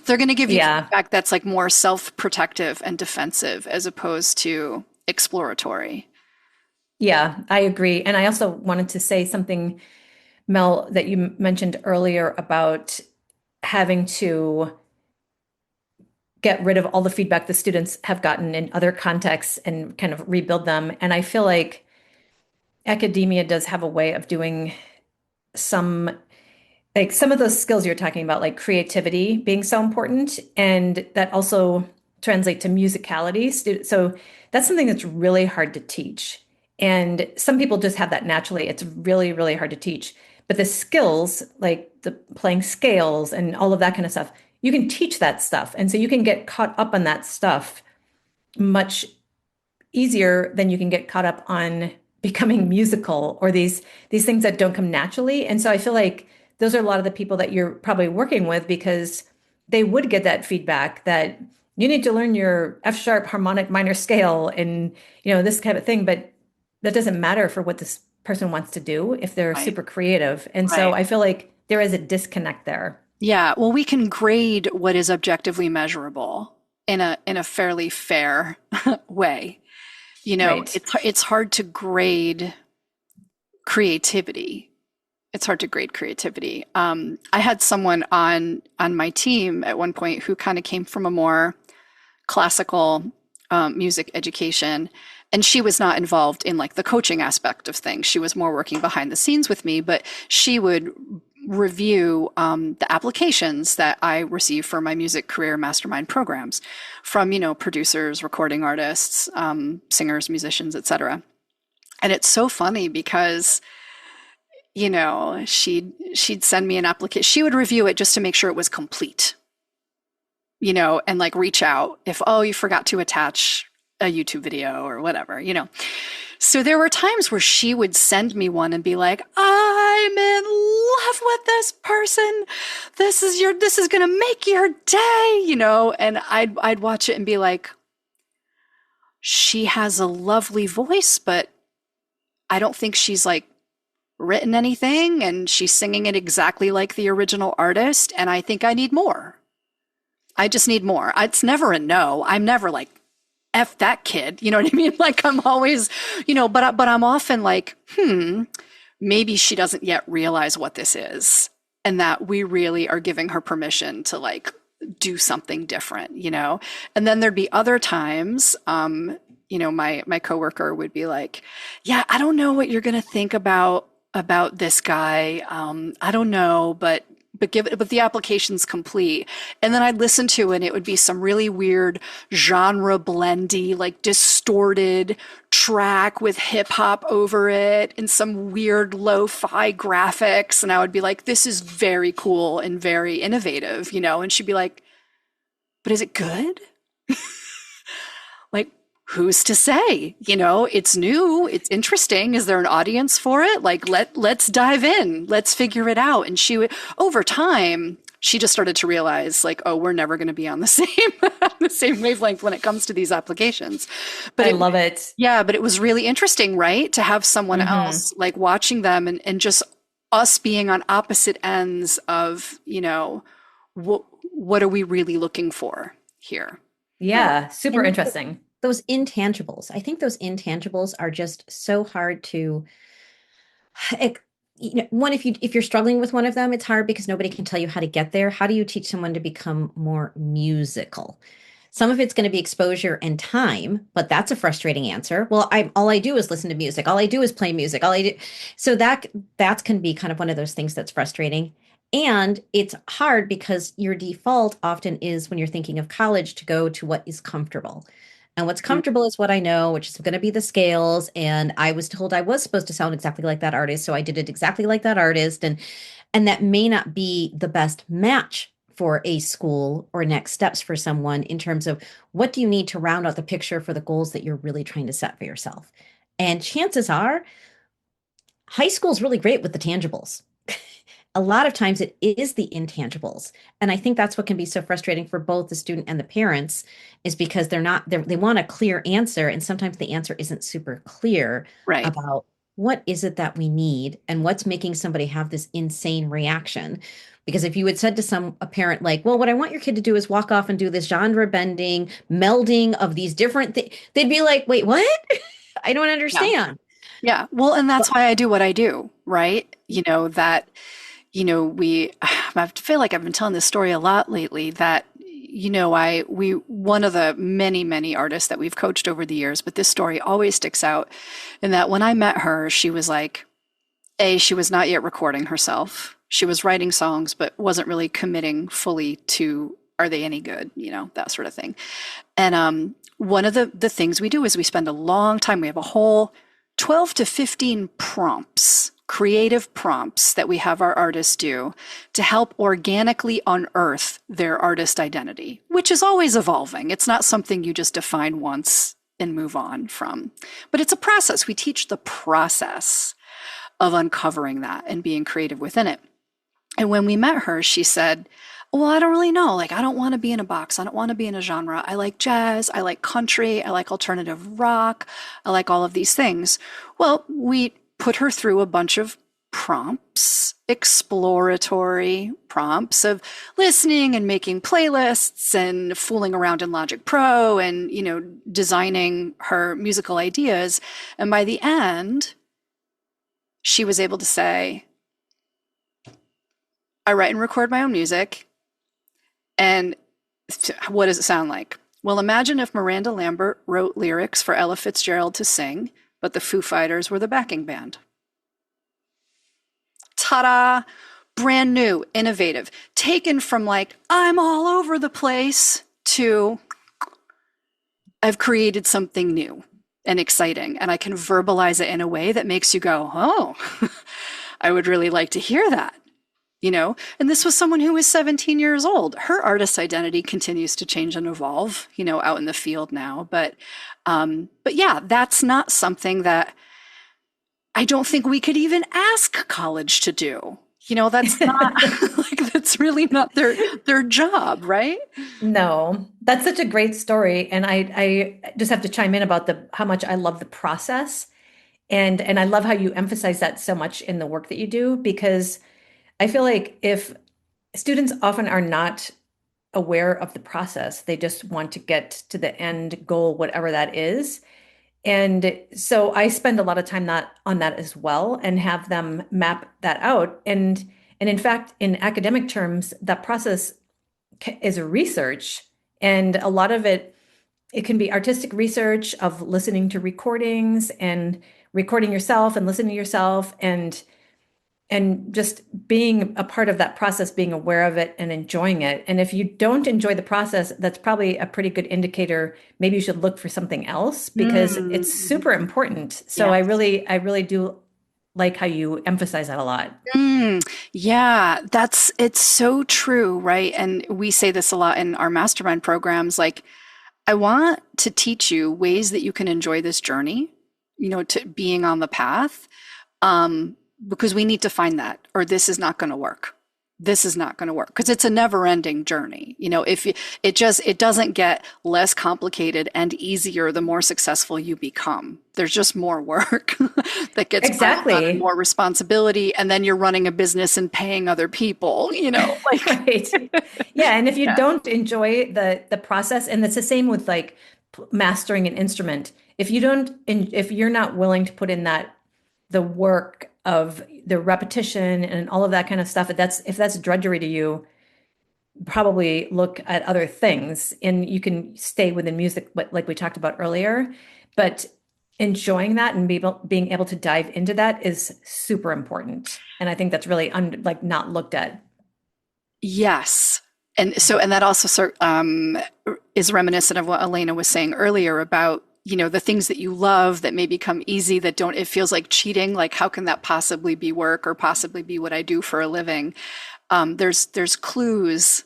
they're going to give you feedback that's like more self-protective and defensive as opposed to exploratory. Yeah, I agree. And I also wanted to say something, Mel, that you mentioned earlier about having to get rid of all the feedback the students have gotten in other contexts and kind of rebuild them. And I feel like academia does have a way of doing some of those skills you're talking about, like creativity being so important, and that also translate to musicality. So that's something that's really hard to teach. And some people just have that naturally. It's really, really hard to teach. But the skills, like the playing scales and all of that kind of stuff, you can teach that stuff. And so you can get caught up on that stuff much easier than you can get caught up on becoming musical or these things that don't come naturally. And so I feel like those are a lot of the people that you're probably working with because they would get that feedback that you need to learn your F sharp harmonic minor scale and this kind of thing, but that doesn't matter for what this person wants to do if they're Right. super creative. And so Right. I feel like there is a disconnect there. Yeah, well, we can grade what is objectively measurable in a fairly fair way. Right. It's hard to grade creativity. It's hard to grade creativity. I had someone on my team at one point who kind of came from a more classical music education, and she was not involved in like the coaching aspect of things. She was more working behind the scenes with me, but she would review the applications that I receive for my music career mastermind programs from, producers, recording artists, singers, musicians, etc. And it's so funny because, she'd send me an application. She would review it just to make sure it was complete, and like reach out if, oh, you forgot to attach a YouTube video or whatever. So there were times where she would send me one and be like, I'm in love with this person. This is going to make your day, and I'd watch it and be like, she has a lovely voice, but I don't think she's like written anything and she's singing it exactly like the original artist. And I think I need more. I just need more. It's never a no. I'm never like, F that kid. You know what I mean? Like I'm always, but I'm often like, maybe she doesn't yet realize what this is and that we really are giving her permission to like do something different. And then there'd be other times, my coworker would be like, yeah, I don't know what you're going to think about this guy. I don't know, but the application's complete. And then I'd listen to it and it would be some really weird genre blendy, like distorted track with hip hop over it and some weird lo-fi graphics. And I would be like, this is very cool and very innovative, and she'd be like, but is it good? Like, who's to say? It's new, it's interesting. Is there an audience for it? Like, let's dive in, let's figure it out. And over time, she just started to realize, like, oh, we're never going to be on the same wavelength when it comes to these applications. But I love it. Yeah, but it was really interesting, right? To have someone Mm-hmm. else like watching them and just us being on opposite ends of, what are we really looking for here? Yeah, super And interesting. those intangibles, I think those intangibles are just so hard to, one, if you're struggling with one of them, it's hard because nobody can tell you how to get there. How do you teach someone to become more musical? Some of it's going to be exposure and time, but that's a frustrating answer. Well, all I do is listen to music. All I do is play music. All I do. So that can be kind of one of those things that's frustrating. And it's hard because your default often is when you're thinking of college to go to what is comfortable. And what's comfortable is what I know, which is going to be the scales. And I was told I was supposed to sound exactly like that artist, so I did it exactly like that artist. And that may not be the best match for a school or next steps for someone in terms of what do you need to round out the picture for the goals that you're really trying to set for yourself. And chances are high school is really great with the tangibles. A lot of times it is the intangibles. And I think that's what can be so frustrating for both the student and the parents is because they want a clear answer. And sometimes the answer isn't super clear Right. about what is it that we need and what's making somebody have this insane reaction. Because if you had said to a parent like, well, what I want your kid to do is walk off and do this genre bending, melding of these different things, they'd be like, wait, what? I don't understand. Yeah. Well, and that's why I do what I do, right? I feel like I've been telling this story a lot lately that, one of the many, many artists that we've coached over the years, but this story always sticks out in that when I met her, she was like, she was not yet recording herself. She was writing songs, but wasn't really committing fully to, are they any good? That sort of thing. And one of the things we do is we spend a long time, we have a whole 12 to 15 prompts, creative prompts that we have our artists do to help organically unearth their artist identity, which is always evolving. It's not something you just define once and move on from, but it's a process. We teach the process of uncovering that and being creative within it. And when we met her, she said, well, I don't really know. Like, I don't want to be in a box. I don't want to be in a genre. I like jazz. I like country. I like alternative rock. I like all of these things. Well, we put her through a bunch of prompts, exploratory prompts of listening and making playlists and fooling around in Logic Pro and, designing her musical ideas. And by the end, she was able to say, I write and record my own music. And what does it sound like? Well, imagine if Miranda Lambert wrote lyrics for Ella Fitzgerald to sing, but the Foo Fighters were the backing band. Ta-da! Brand new, innovative, taken from like, I'm all over the place to I've created something new and exciting, and I can verbalize it in a way that makes you go, oh, I would really like to hear that. And this was someone who was 17 years old. Her artist identity continues to change and evolve, out in the field now. But yeah, that's not something that I don't think we could even ask college to do. That's not that's really not their job, right? No, that's such a great story. And I just have to chime in about how much I love the process. And I love how you emphasize that so much in the work that you do, because I feel like if students often are not aware of the process, they just want to get to the end goal, whatever that is. And so I spend a lot of time on that as well and have them map that out. And in fact, in academic terms, that process is research. And a lot of it can be artistic research of listening to recordings and recording yourself and listening to yourself and just being a part of that process, being aware of it and enjoying it. And if you don't enjoy the process, that's probably a pretty good indicator. Maybe you should look for something else, because it's super important. So Yes. I really do like how you emphasize that a lot. Yeah, it's so true, right? And we say this a lot in our mastermind programs. Like, I want to teach you ways that you can enjoy this journey, to being on the path. Because we need to find that, or this is not going to work. This is not going to work, because it's a never-ending journey. If it doesn't get less complicated and easier the more successful you become. There's just more work that gets Exactly. more responsibility, and then you're running a business and paying other people. Right. Yeah, and if you don't enjoy the process, and it's the same with like mastering an instrument. If you're not willing to put in the work of the repetition and all of that kind of stuff, if that's drudgery to you, probably look at other things, and you can stay within music, like we talked about earlier. But enjoying that and being able to dive into that is super important. And I think that's really not looked at. Yes. And that also is reminiscent of what Alaina was saying earlier about the things that you love that may become easy, it feels like cheating. Like, how can that possibly be work or possibly be what I do for a living? There's clues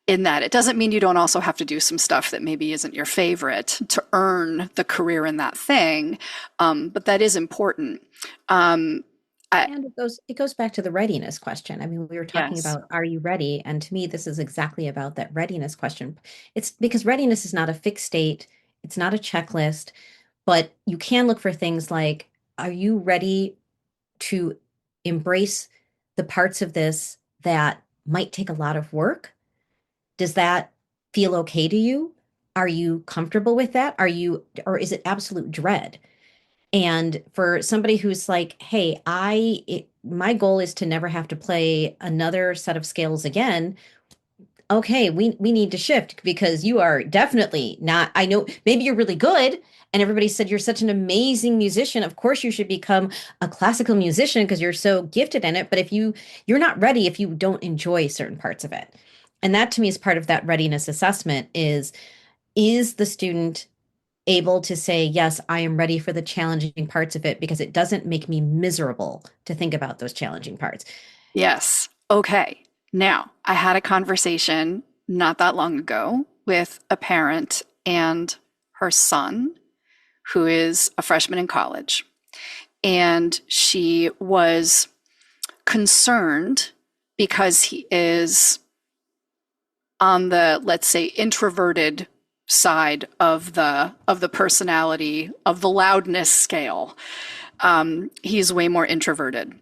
in that. It doesn't mean you don't also have to do some stuff that maybe isn't your favorite to earn the career in that thing. But that is important. And it goes back to the readiness question. I mean, we were talking Yes. about, are you ready? And to me, this is exactly about that readiness question. It's because readiness is not a fixed state. It's not a checklist, but you can look for things like, are you ready to embrace the parts of this that might take a lot of work? Does that feel okay to you? Are you comfortable with that? Or is it absolute dread? And for somebody who's like, hey, my goal is to never have to play another set of scales again. Okay, we need to shift, because you are definitely not. I know maybe you're really good, and everybody said you're such an amazing musician. Of course, you should become a classical musician because you're so gifted in it. But if you're not ready if you don't enjoy certain parts of it. And that to me is part of that readiness assessment is the student able to say, yes, I am ready for the challenging parts of it because it doesn't make me miserable to think about those challenging parts. Yes. Okay. Now, I had a conversation not that long ago with a parent and her son, who is a freshman in college. And she was concerned because he is on the, let's say, introverted side of the personality of the loudness scale. He's way more introverted.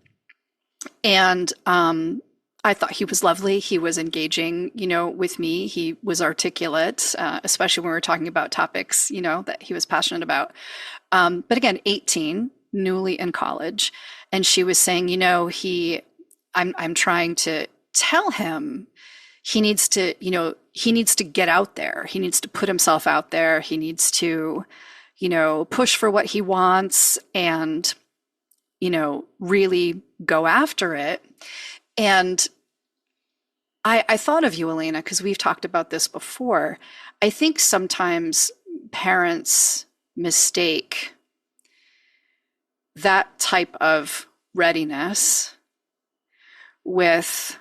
And I thought he was lovely. He was engaging, with me. He was articulate, especially when we were talking about topics, that he was passionate about. But again, 18, newly in college, and she was saying, I'm trying to tell him he needs to get out there. He needs to put himself out there. He needs to, push for what he wants and, really go after it. And I thought of you, Alaina, because we've talked about this before. I think sometimes parents mistake that type of readiness with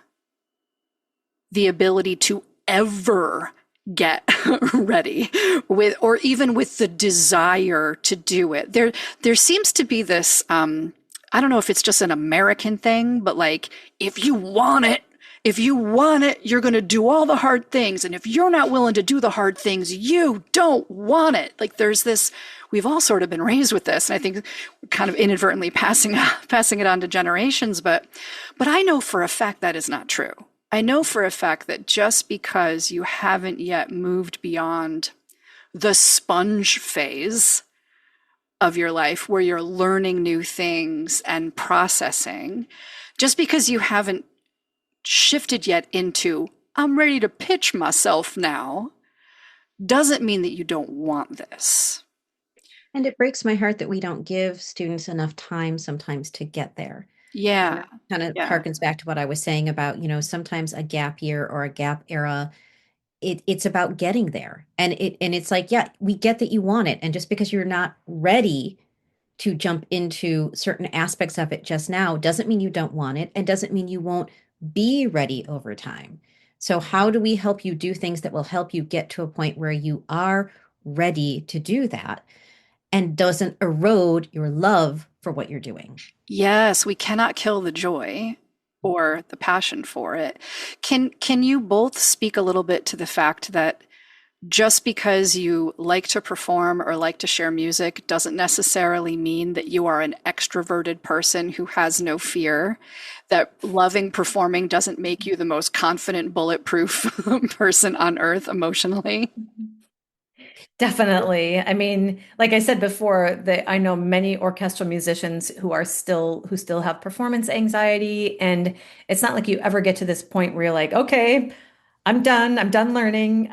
the ability to ever get ready with, or even with the desire to do it. There seems to be this, I don't know if it's just an American thing, but like, if you want it, you're going to do all the hard things. And if you're not willing to do the hard things, you don't want it. Like there's this, we've all sort of been raised with this. And I think we're kind of inadvertently passing it on to generations. But I know for a fact that is not true. I know for a fact that just because you haven't yet moved beyond the sponge phase of your life where you're learning new things and processing, just because you haven't shifted yet into, I'm ready to pitch myself now, doesn't mean that you don't want this. And it breaks my heart that we don't give students enough time sometimes to get there. Yeah. Kind of harkens back to what I was saying about, sometimes a gap year or a gap era, it's about getting there. And it's like, yeah, we get that you want it. And just because you're not ready to jump into certain aspects of it just now doesn't mean you don't want it and doesn't mean you won't be ready over time. So how do we help you do things that will help you get to a point where you are ready to do that and doesn't erode your love for what you're doing? Yes, we cannot kill the joy or the passion for it. Can you both speak a little bit to the fact that just because you like to perform or like to share music doesn't necessarily mean that you are an extroverted person who has no fear, that loving performing doesn't make you the most confident, bulletproof person on earth emotionally? Definitely. I mean, like I said before, that I know many orchestral musicians who still have performance anxiety, and it's not like you ever get to this point where you're like, okay, I'm done. I'm done learning.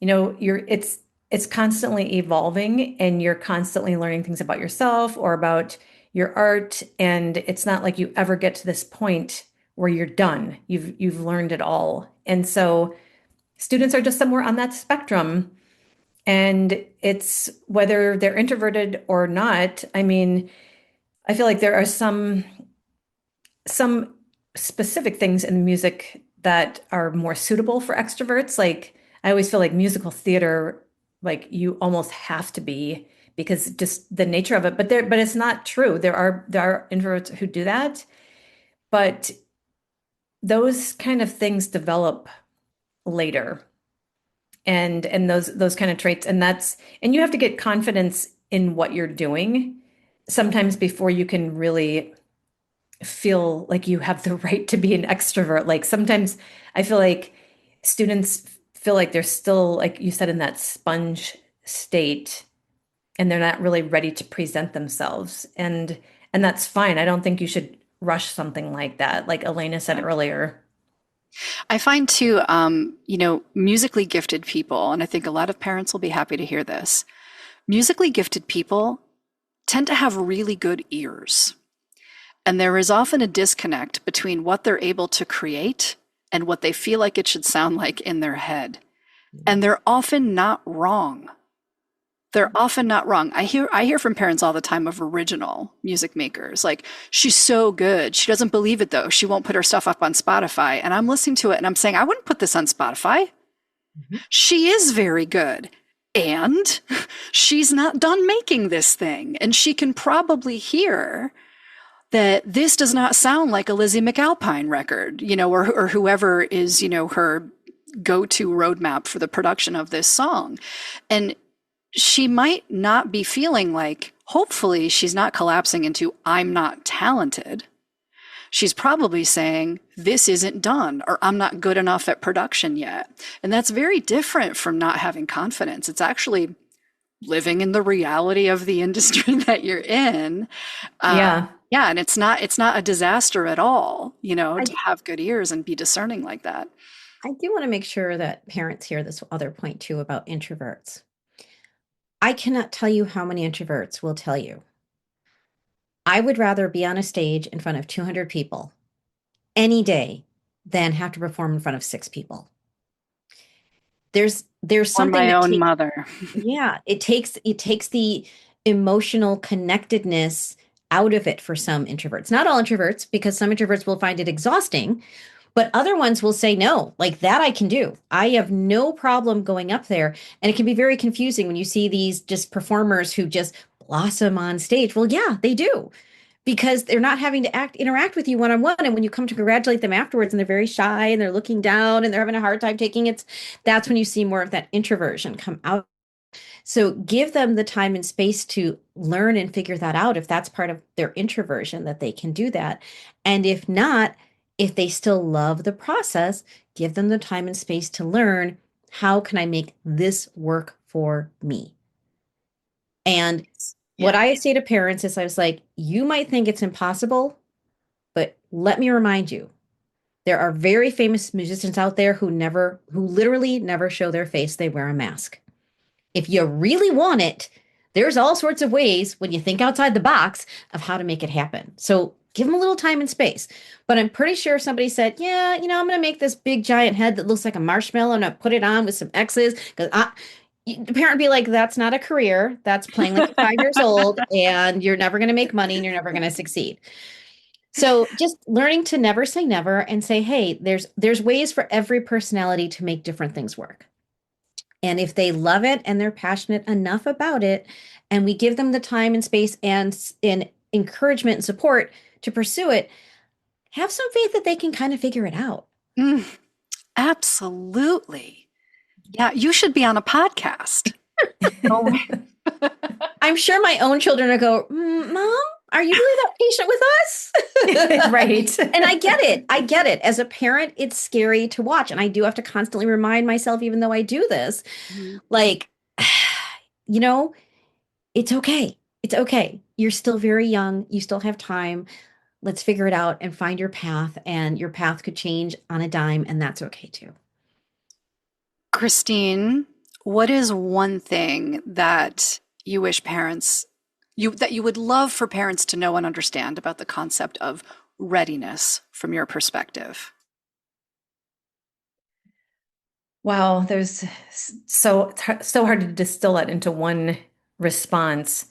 It's constantly evolving, and you're constantly learning things about yourself or about your art, and it's not like you ever get to this point where you're done. You've learned it all. And so students are just somewhere on that spectrum. And it's whether they're introverted or not. I mean, I feel like there are some specific things in music that are more suitable for extroverts. Like I always feel like musical theater, like you almost have to be because just the nature of it. But it's not true. There are introverts who do that, but those kind of things develop later. And those kind of traits, and you have to get confidence in what you're doing sometimes before you can really feel like you have the right to be an extrovert. Like sometimes I feel like students feel like they're still, like you said, in that sponge state, and they're not really ready to present themselves. And that's fine. I don't think you should rush something like that, like Alaina said earlier. I find too, musically gifted people, and I think a lot of parents will be happy to hear this, musically gifted people tend to have really good ears. And there is often a disconnect between what they're able to create and what they feel like it should sound like in their head. And they're often not wrong. They're often not wrong. I hear from parents all the time of original music makers. Like, she's so good. She doesn't believe it though. She won't put her stuff up on Spotify. And I'm listening to it and I'm saying, I wouldn't put this on Spotify. Mhm. She is very good. And she's not done making this thing. And she can probably hear that this does not sound like a Lizzie McAlpine record, or whoever is, her go-to roadmap for the production of this song. And she might not be feeling like, hopefully she's not collapsing into, I'm not talented. She's probably saying, this isn't done, or I'm not good enough at production yet. And that's very different from not having confidence. It's actually living in the reality of the industry that you're in. Yeah. Yeah, and it's not a disaster at all, I, to have good ears and be discerning like that. I do want to make sure that parents hear this other point too about introverts. I cannot tell you how many introverts will tell you, I would rather be on a stage in front of 200 people any day than have to perform in front of 6 people. There's Or something my that own takes, mother. yeah, it takes the emotional connectedness out of it for some introverts. Not all introverts, because some introverts will find it exhausting, but other ones will say, no, like that I can do. I have no problem going up there. And it can be very confusing when you see these just performers who just blossom on stage. Well, yeah, they do, because they're not having to interact with you one on one. And when you come to congratulate them afterwards and they're very shy and they're looking down and they're having a hard time taking it, that's when you see more of that introversion come out. So give them the time and space to learn and figure that out. If that's part of their introversion, that they can do that. And if not, if they still love the process, give them the time and space to learn, how can I make this work for me? And what Yeah. I say to parents is, I was like, you might think it's impossible, but let me remind you, there are very famous musicians out there who literally never show their face. They wear a mask. If you really want it, there's all sorts of ways when you think outside the box of how to make it happen. So give them a little time and space. But I'm pretty sure if somebody said, yeah, I'm going to make this big giant head that looks like a marshmallow and I put it on with some X's, because the parent would be like, that's not a career. That's playing like you're 5 years old and you're never going to make money and you're never going to succeed. So just learning to never say never and say, hey, there's ways for every personality to make different things work. And if they love it and they're passionate enough about it, and we give them the time and space and encouragement and support to pursue it, have some faith that they can kind of figure it out. Mm, absolutely. Yeah, you should be on a podcast. Oh, I'm sure my own children will go, Mom, are you really that patient with us? Right. And I get it. I get it. As a parent, it's scary to watch. And I do have to constantly remind myself, even though I do this, like, you know, it's okay. It's okay. You're still very young. You still have time. Let's figure it out and find your path. And your path could change on a dime, and that's okay too. Christine, what is one thing that you wish that you would love for parents to know and understand about the concept of readiness from your perspective? Wow, there's so hard to distill it into one response,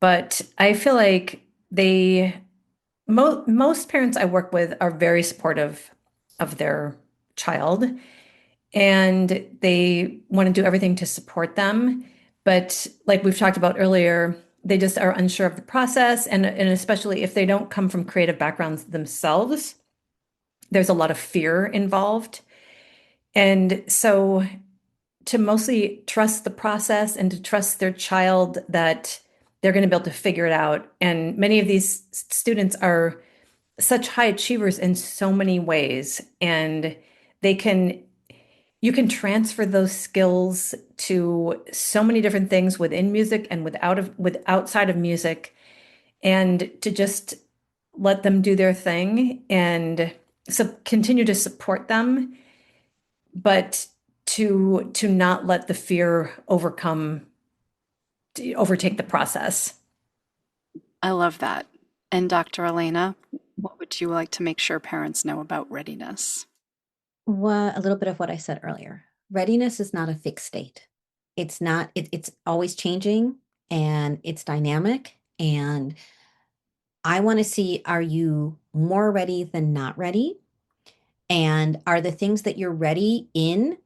but I feel like most parents I work with are very supportive of their child, and they want to do everything to support them. But like we've talked about earlier, they just are unsure of the process, and especially if they don't come from creative backgrounds themselves, there's a lot of fear involved. And so to mostly trust the process and to trust their child that they're going to be able to figure it out. And many of these students are such high achievers in so many ways, and you can transfer those skills to so many different things within music and outside of music, and to just let them do their thing and continue to support them, but to not let the fear overtake the process. I love that. And Dr. Alaina, what would you like to make sure parents know about readiness? A little bit of what I said earlier. Readiness is not a fixed state. It's not, it's always changing and it's dynamic. And I want to see, are you more ready than not ready? And are the things that you're ready in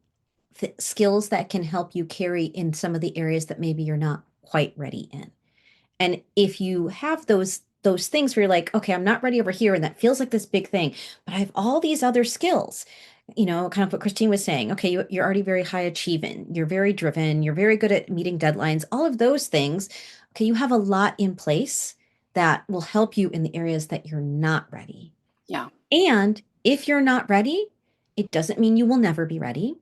skills that can help you carry in some of the areas that maybe you're not quite ready in? And if you have those things where you're like, okay, I'm not ready over here, and that feels like this big thing, but I have all these other skills, kind of what Christine was saying. Okay, you're already very high achieving, you're very driven, you're very good at meeting deadlines, all of those things. Okay, you have a lot in place that will help you in the areas that you're not ready. Yeah. And if you're not ready, it doesn't mean you will never be ready.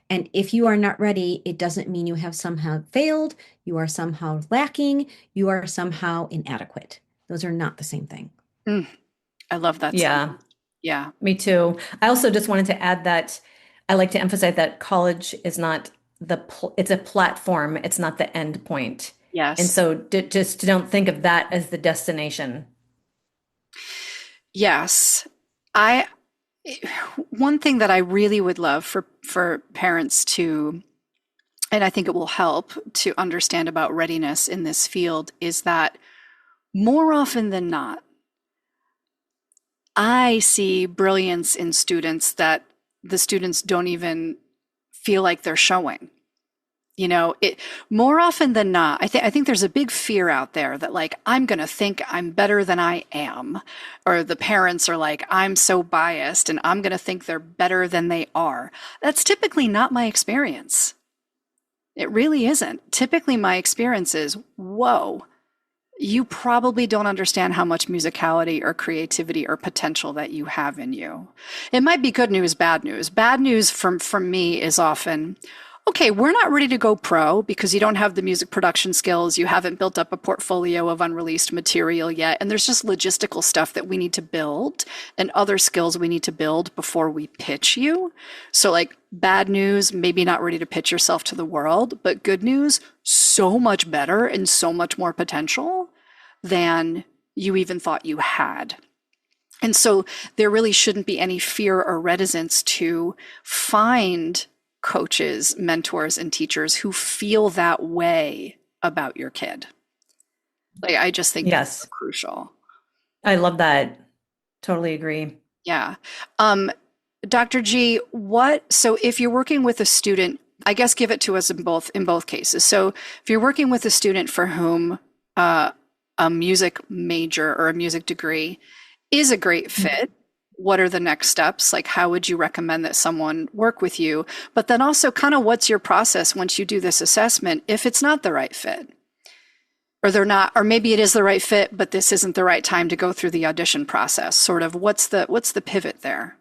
And if you are not ready, it doesn't mean you have somehow failed, you are somehow lacking, you are somehow inadequate. Those are not the same thing. Mm, I love that Yeah, sentence. Yeah. me too. I also just wanted to add that I like to emphasize that college is not it's a platform, it's not the end point. And Yes. so just don't think of that as the destination. Yes. I One thing that I really would love for parents to, and I think it will help to understand about readiness in this field, is that more often than not, I see brilliance in students that the students don't even feel like they're showing. It more often than not, I think there's a big fear out there that like I'm going to think I'm better than I am, or the parents are like I'm so biased and I'm going to think they're better than they are. That's typically not my experience. It really isn't. Typically my experience is, whoa, you probably don't understand how much musicality or creativity or potential that you have in you. It might be good news, bad news. Bad news from me is often, okay, we're not ready to go pro because you don't have the music production skills. You haven't built up a portfolio of unreleased material yet. And there's just logistical stuff that we need to build and other skills we need to build before we pitch you. So, like, bad news, maybe not ready to pitch yourself to the world, but good news, so much better and so much more potential than you even thought you had. And so there really shouldn't be any fear or reticence to find coaches, mentors, and teachers who feel that way about your kid. Like, I just think that's so Yes, crucial. I love that. Totally agree. Yeah. Um, Dr. G, so if you're working with a student, I guess give it to us in both cases. So if you're working with a student for whom a music major or a music degree is a great fit, what are the next steps? Like, how would you recommend that someone work with you? But then also, kind of, what's your process once you do this assessment if it's not the right fit? Or they're not, or maybe it is the right fit, but this isn't the right time to go through the audition process. Sort of, what's the pivot there?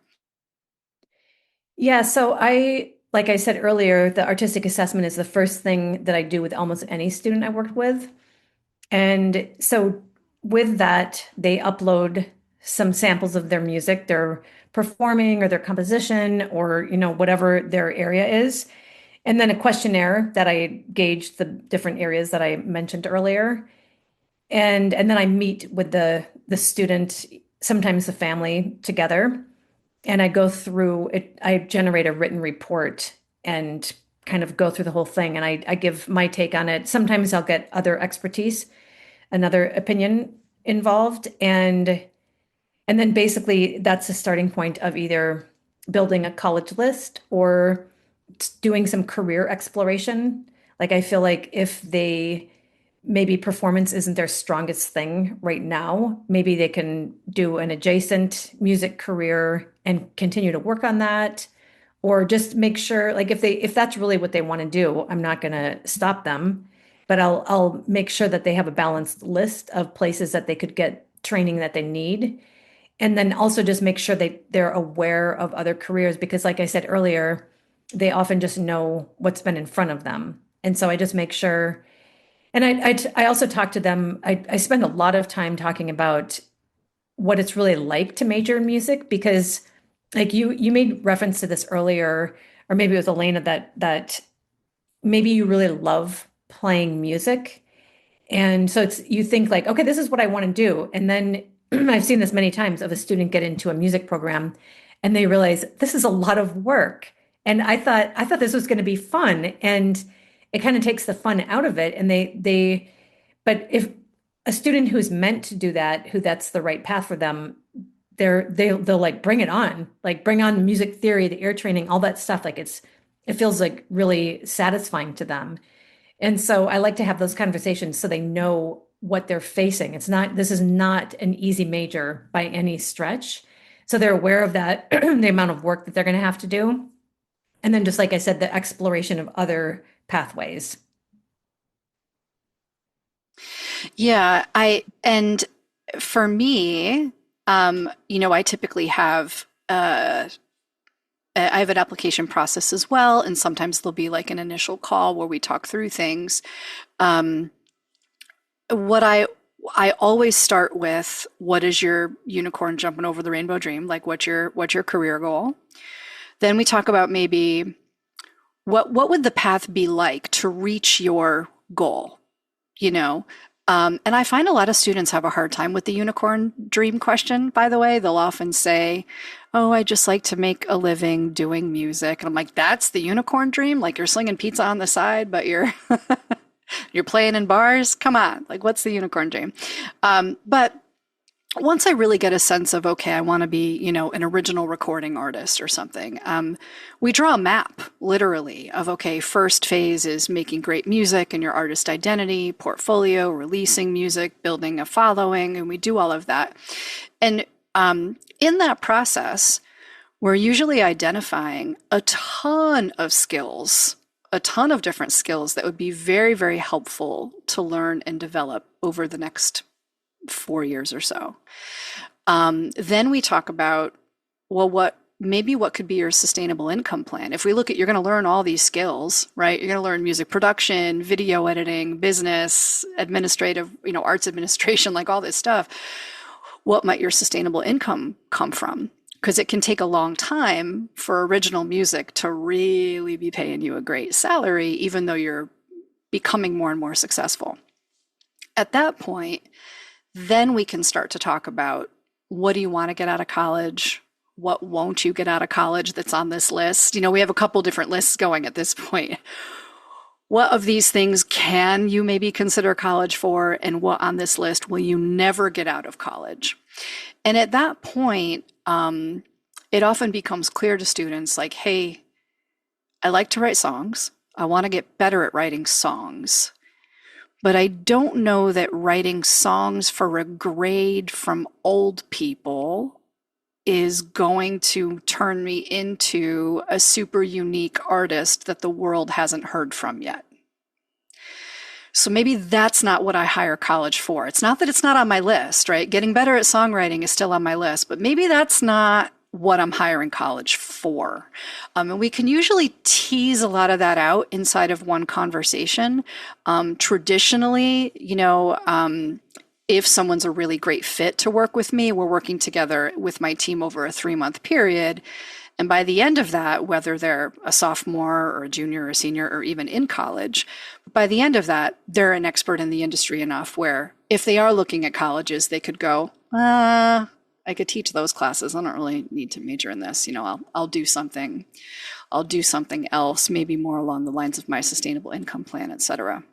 Yeah, so like I said earlier, the artistic assessment is the first thing that I do with almost any student I worked with. And so with that, they upload some samples of their music, their performing or their composition or, whatever their area is. And then a questionnaire that I gauge the different areas that I mentioned earlier. And then I meet with the student, sometimes the family together, and I go through it. I generate a written report and kind of go through the whole thing, and I give my take on it. Sometimes I'll get other expertise, another opinion involved, and then basically that's the starting point of either building a college list or doing some career exploration. Like I feel like if they maybe performance isn't their strongest thing right now, maybe they can do an adjacent music career and continue to work on that. Or just make sure, like if that's really what they want to do, I'm not going to stop them, but I'll make sure that they have a balanced list of places that they could get training that they need. And then also just make sure they're aware of other careers because like I said earlier, they often just know what's been in front of them. And so I just make sure, and I also talk to them. I spend a lot of time talking about what it's really like to major in music because like you made reference to this earlier, or maybe it was Alaina that maybe you really love playing music. And so it's you think like, okay, this is what I want to do. And then I've seen this many times of a student get into a music program and they realize this is a lot of work. And I thought this was going to be fun. it kind of takes the fun out of it. And but if a student who's meant to do that, who that's the right path for them, they'll like bring it on, like bring on music theory, the ear training, all that stuff. Like it feels like really satisfying to them. And so I like to have those conversations so they know what they're facing. This is not an easy major by any stretch. So they're aware of that, the amount of work that they're going to have to do. And then just like I said, the exploration of other pathways. Yeah, and for me, I typically have I have an application process as well, and sometimes there'll be like an initial call where we talk through things. Um, what I always start with, what is your unicorn jumping over the rainbow dream? Like what's your career goal? Then we talk about maybe what would the path be like to reach your goal, you know? And I find a lot of students have a hard time with the unicorn dream question, by the way. They'll often say, "Oh, I just like to make a living doing music." And I'm like, "That's the unicorn dream? Like you're slinging pizza on the side, but you're you're playing in bars? Come on. Like what's the unicorn dream?" But once I really get a sense of, okay, I want to be, an original recording artist or something, we draw a map, literally, of, okay, first phase is making great music and your artist identity, portfolio, releasing music, building a following, and we do all of that. And in that process, we're usually identifying a ton of skills, a ton of different skills that would be very, very helpful to learn and develop over the next 4 years or so. Then we talk about, well, what could be your sustainable income plan? If we look at, you're going to learn all these skills, right? You're going to learn music production, video editing, business, administrative, arts administration, like all this stuff. What might your sustainable income come from? Because it can take a long time for original music to really be paying you a great salary, even though you're becoming more and more successful. At that point, then we can start to talk about, what do you want to get out of college? What won't you get out of college that's on this list? We have a couple different lists going at this point. What of these things can you maybe consider college for? And what on this list will you never get out of college? And at that point, it often becomes clear to students like, hey, I like to write songs. I want to get better at writing songs. But I don't know that writing songs for a grade from old people is going to turn me into a super unique artist that the world hasn't heard from yet. So maybe that's not what I hire college for. It's not that it's not on my list, right? Getting better at songwriting is still on my list, but maybe that's not what I'm hiring college for. And we can usually tease a lot of that out inside of one conversation. Traditionally, if someone's a really great fit to work with me, we're working together with my team over a 3-month period. And by the end of that, whether they're a sophomore or a junior or a senior or even in college, by the end of that, they're an expert in the industry enough where if they are looking at colleges, they could go, I could teach those classes. I don't really need to major in this. I'll do something. I'll do something else, maybe more along the lines of my sustainable income plan, et cetera.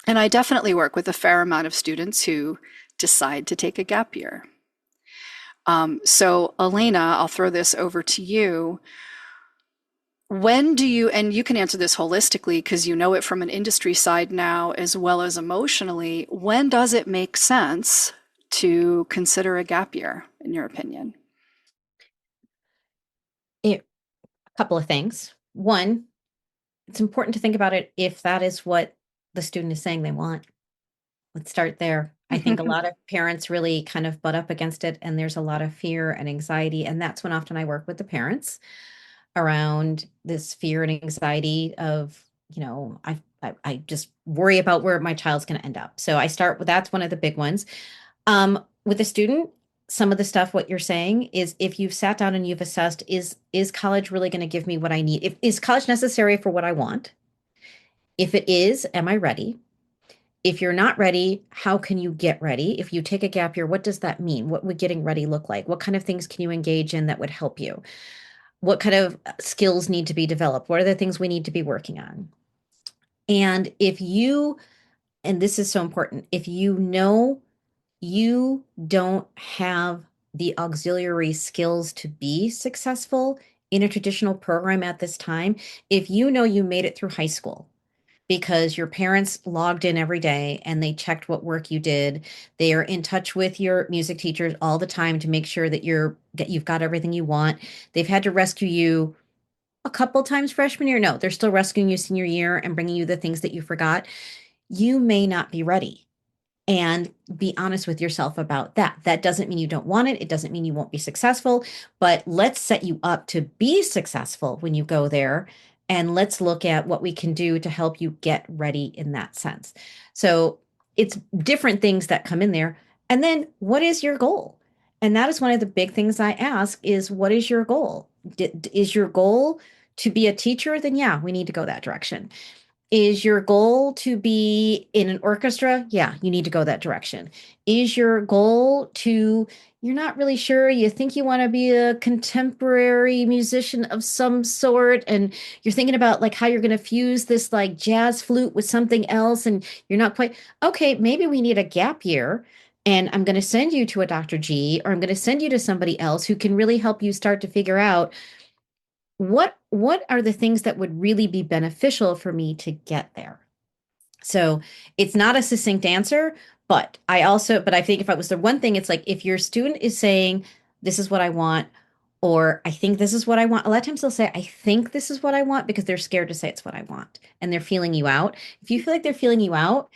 And I definitely work with a fair amount of students who decide to take a gap year. So Alaina, I'll throw this over to you. When do you, and you can answer this holistically because you know it from an industry side now as well as emotionally, when does it make sense to consider a gap year, in your opinion? A couple of things. One, it's important to think about it if that is what the student is saying they want. Let's start there. I think a lot of parents really kind of butt up against it, and there's a lot of fear and anxiety. And that's when often I work with the parents around this fear and anxiety of, I just worry about where my child's going to end up. So I start with, that's one of the big ones. With a student, some of the stuff, what you're saying is, if you've sat down and you've assessed, is college really going to give me what I need? Is college necessary for what I want? If it is, am I ready? If you're not ready, how can you get ready? If you take a gap year, what does that mean? What would getting ready look like? What kind of things can you engage in that would help you? What kind of skills need to be developed? What are the things we need to be working on? And if you, and this is so important, if you know you don't have the auxiliary skills to be successful in a traditional program at this time, if you know you made it through high school because your parents logged in every day and they checked what work you did, they are in touch with your music teachers all the time to make sure that you've got everything you want. They've had to rescue you a couple times freshman year. No, they're still rescuing you senior year and bringing you the things that you forgot. You may not be ready, and be honest with yourself about that. That doesn't mean you don't want it. It doesn't mean you won't be successful, but let's set you up to be successful when you go there. And let's look at what we can do to help you get ready in that sense. So it's different things that come in there. And then what is your goal? And that is one of the big things I ask is what is your goal? Is your goal to be a teacher? Then yeah, we need to go that direction. Is your goal to be in an orchestra? Yeah, you need to go that direction. Is your goal to, you're not really sure, you think you want to be a contemporary musician of some sort, and you're thinking about like how you're going to fuse this like jazz flute with something else, and you're not quite, okay, maybe we need a gap year. And I'm going to send you to a Dr. G, or I'm going to send you to somebody else who can really help you start to figure out what are the things that would really be beneficial for me to get there. So it's not a succinct answer, but I think if it was the one thing, it's like if your student is saying, this is what I want, or I think this is what I want, a lot of times they'll say, I think this is what I want because they're scared to say it's what I want and they're feeling you out. If you feel like they're feeling you out,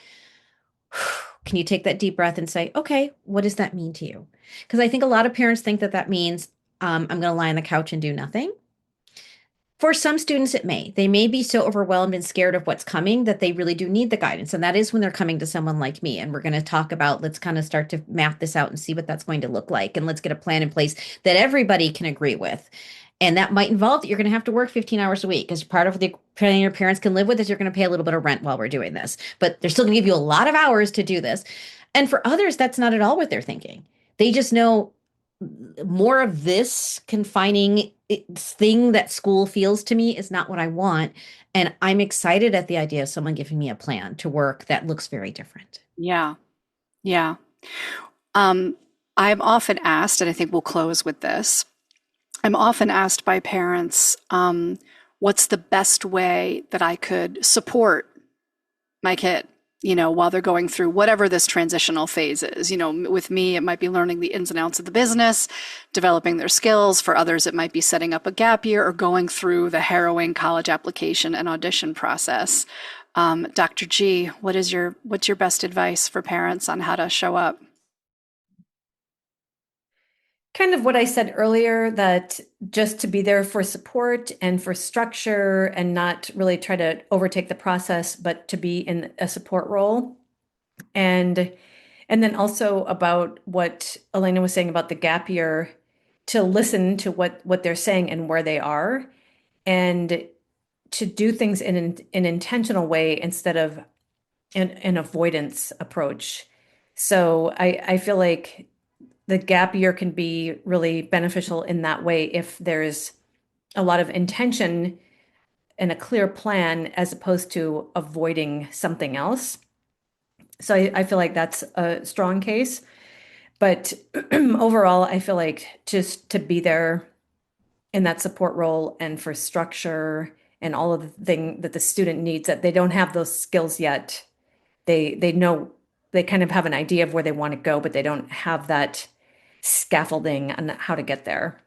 can you take that deep breath and say, okay, what does that mean to you? Because I think a lot of parents think that that means I'm going to lie on the couch and do nothing. For some students, it may. They may be so overwhelmed and scared of what's coming that they really do need the guidance. And that is when they're coming to someone like me. And we're going to talk about, let's kind of start to map this out and see what that's going to look like. And let's get a plan in place that everybody can agree with. And that might involve that you're going to have to work 15 hours a week because part of the plan your parents can live with is you're going to pay a little bit of rent while we're doing this. But they're still going to give you a lot of hours to do this. And for others, that's not at all what they're thinking. They just know more of this confining thing that school feels to me is not what I want. And I'm excited at the idea of someone giving me a plan to work that looks very different. Yeah. Yeah. I'm often asked, and I think we'll close with this. I'm often asked by parents, what's the best way that I could support my kid, while they're going through whatever this transitional phase is. With me, it might be learning the ins and outs of the business, developing their skills. For others, it might be setting up a gap year or going through the harrowing college application and audition process. Dr. G, what's your best advice for parents on how to show up? Kind of what I said earlier, that just to be there for support and for structure and not really try to overtake the process, but to be in a support role. And then also about what Alaina was saying about the gap year, to listen to what they're saying and where they are, and to do things in an intentional way instead of an avoidance approach. So I feel like the gap year can be really beneficial in that way if there's a lot of intention and a clear plan as opposed to avoiding something else. So I feel like that's a strong case. But overall, I feel like just to be there in that support role and for structure and all of the thing that the student needs, that they don't have those skills yet. They know, they kind of have an idea of where they want to go, but they don't have that scaffolding on how to get there.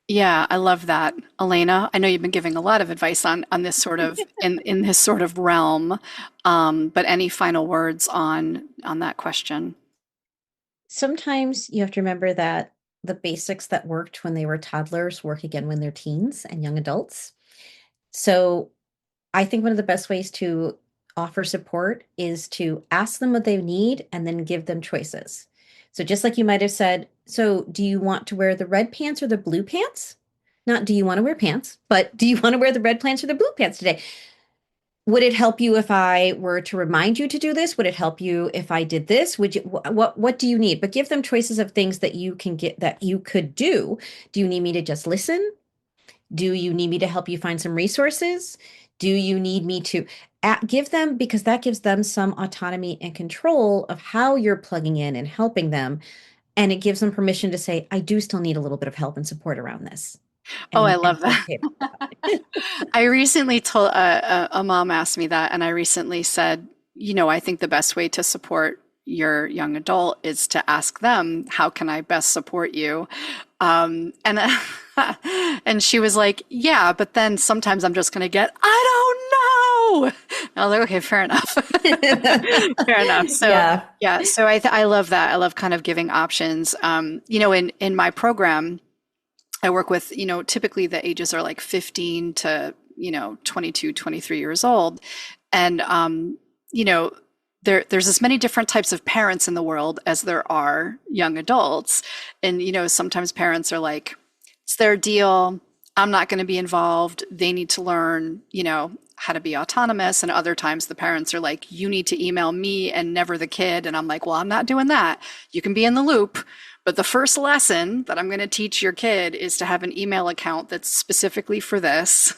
Yeah, I love that. Alaina, I know you've been giving a lot of advice on this sort of in this sort of realm, but any final words on that question? Sometimes you have to remember that the basics that worked when they were toddlers work again when they're teens and young adults. So I think one of the best ways to offer support is to ask them what they need and then give them choices. So just like you might have said, so do you want to wear the red pants or the blue pants? Not do you want to wear pants, but do you want to wear the red pants or the blue pants today? Would it help you if I were to remind you to do this? Would it help you if I did this? Would you, what do you need? But give them choices of things that you can get that you could do. Do you need me to just listen? Do you need me to help you find some resources? Do you need me to give them, because that gives them some autonomy and control of how you're plugging in and helping them. And it gives them permission to say, I do still need a little bit of help and support around this. Oh, I And love be that. okay about it. I recently told a mom asked me that, and I recently said, I think the best way to support your young adult is to ask them, how can I best support you? And and she was like, yeah, but then sometimes I'm just going to get, I don't know. And I was like, okay, fair enough. Fair enough. So Yeah. yeah, so I love that. I love kind of giving options. In my program, I work with, typically the ages are like 15 to, 22, 23 years old. And, there's as many different types of parents in the world as there are young adults. And, sometimes parents are like, it's their deal. I'm not going to be involved. They need to learn, how to be autonomous. And other times the parents are like, you need to email me and never the kid. And I'm like, well, I'm not doing that. You can be in the loop. But the first lesson that I'm going to teach your kid is to have an email account that's specifically for this.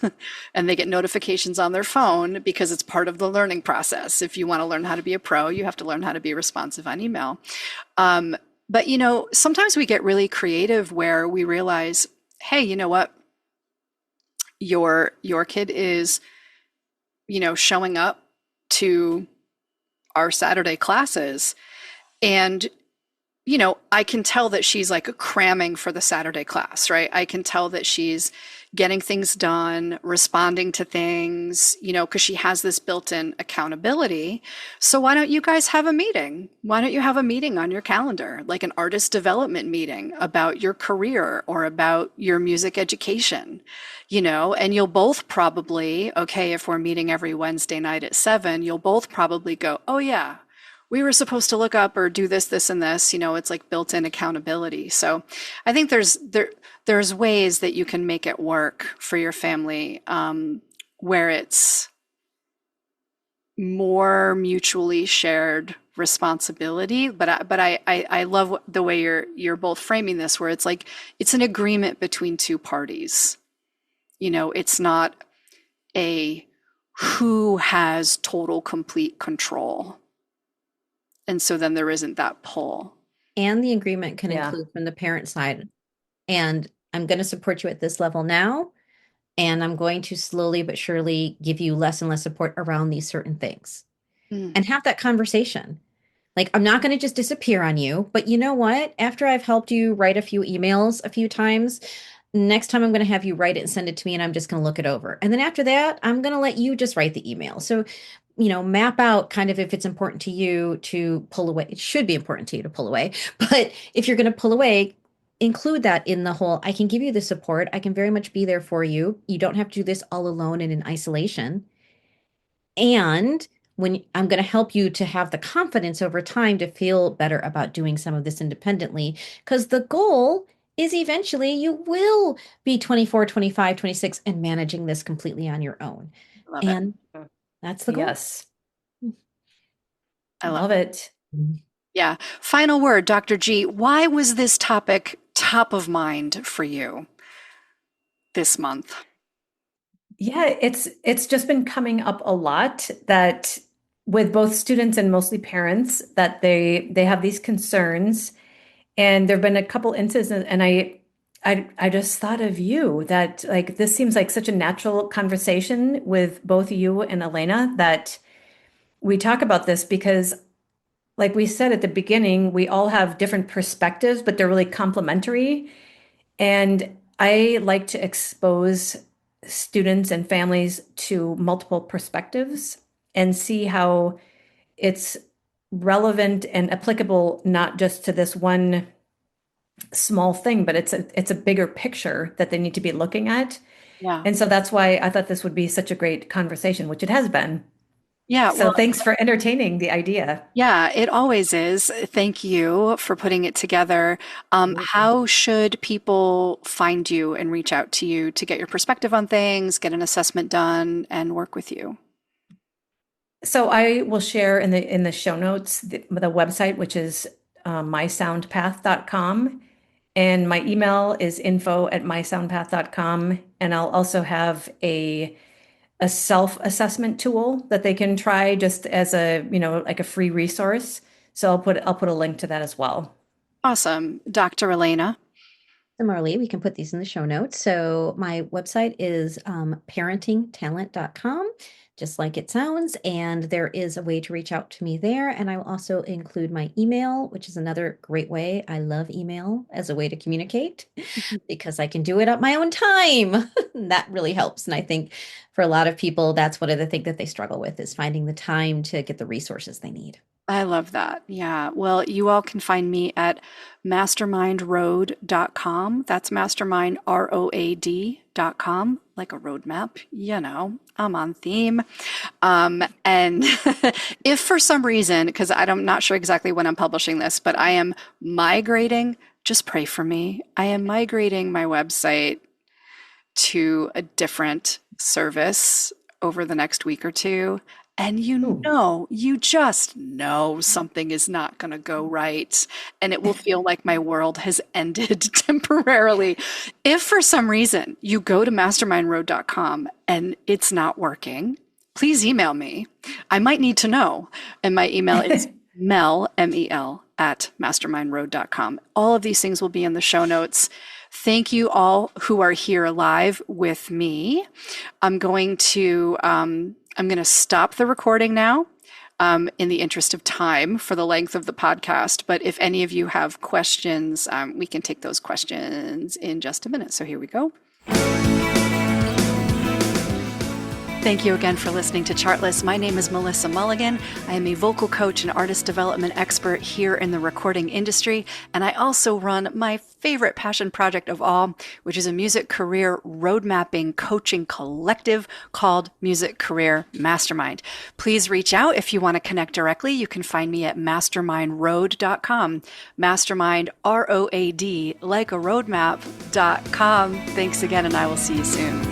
And they get notifications on their phone because it's part of the learning process. If you want to learn how to be a pro, you have to learn how to be responsive on email. But, sometimes we get really creative where we realize, hey, you know what? Your kid is, showing up to our Saturday classes. And I can tell that she's like cramming for the Saturday class, right? I can tell that she's getting things done, responding to things, because she has this built-in accountability. So why don't you guys have a meeting? Why don't you have a meeting on your calendar, like an artist development meeting about your career or about your music education, and you'll both probably, okay, if we're meeting every Wednesday night at 7, you'll both probably go, oh yeah, we were supposed to look up or do this, this, and this. It's like built-in accountability. So I think there's ways that you can make it work for your family, where it's more mutually shared responsibility. But I love the way you're both framing this, where it's like it's an agreement between two parties. It's not a who has total complete control. And so then there isn't that pull. And the agreement can Yeah. include from the parent side. And I'm going to support you at this level now. And I'm going to slowly but surely give you less and less support around these certain things. Mm. And have that conversation. Like, I'm not going to just disappear on you, but you know what? After I've helped you write a few emails a few times, next time I'm going to have you write it and send it to me, and I'm just going to look it over. And then after that, I'm going to let you just write the email. So, map out kind of if it's important to you to pull away. It should be important to you to pull away. But if you're going to pull away, include that in the whole, I can give you the support. I can very much be there for you. You don't have to do this all alone and in isolation. And when I'm going to help you to have the confidence over time to feel better about doing some of this independently, because the goal is eventually you will be 24, 25, 26 and managing this completely on your own. Love it. And that's the goal. Yes. I Love it. Yeah. Final word, Dr. G. Why was this topic top of mind for you this month? Yeah, it's just been coming up a lot that with both students and mostly parents that they have these concerns. And there've been a couple instances, and I just thought of you that like this seems like such a natural conversation with both you and Alaina that we talk about this because like we said at the beginning, we all have different perspectives, but they're really complementary. And I like to expose students and families to multiple perspectives and see how it's relevant and applicable not just to this one small thing, but it's a bigger picture that they need to be looking at. Yeah. And so that's why I thought this would be such a great conversation, which it has been. Yeah. So Well, thanks for entertaining the idea. yeah, it always is. Thank you for putting it together. How should people find you and reach out to you to get your perspective on things, get an assessment done, and work with you? So I will share in the show notes the website, which is mysoundpath.com. And my email is info@mysoundpath.com. And I'll also have a self-assessment tool that they can try just as a, like a free resource. So I'll put a link to that as well. Awesome. Dr. Alaina. Similarly, we can put these in the show notes. So my website is parentingtalent.com, just like it sounds. And there is a way to reach out to me there. And I will also include my email, which is another great way. I love email as a way to communicate because I can do it at my own time. That really helps. And I think for a lot of people, that's one of the things that they struggle with is finding the time to get the resources they need. I love that. Yeah. Well, you all can find me at mastermindroad.com. That's mastermindroad.com, like a roadmap. I'm on theme. And if for some reason, because I'm not sure exactly when I'm publishing this, but I am migrating, just pray for me. I am migrating my website to a different service over the next week or two. And you just know something is not going to go right. And it will feel like my world has ended temporarily. If for some reason you go to mastermindroad.com and it's not working, please email me. I might need to know. And my email is mel, M-E-L, at mastermindroad.com. All of these things will be in the show notes. Thank you all who are here live with me. I'm going to stop the recording now in the interest of time for the length of the podcast. But if any of you have questions, we can take those questions in just a minute. So here we go. Thank you again for listening to Chartless. My name is Melissa Mulligan. I am a vocal coach and artist development expert here in the recording industry. And I also run my favorite passion project of all, which is a music career road mapping coaching collective called Music Career Mastermind. Please reach out if you want to connect directly. You can find me at mastermindroad.com. Mastermind, ROAD, like a roadmap.com. Thanks again, and I will see you soon.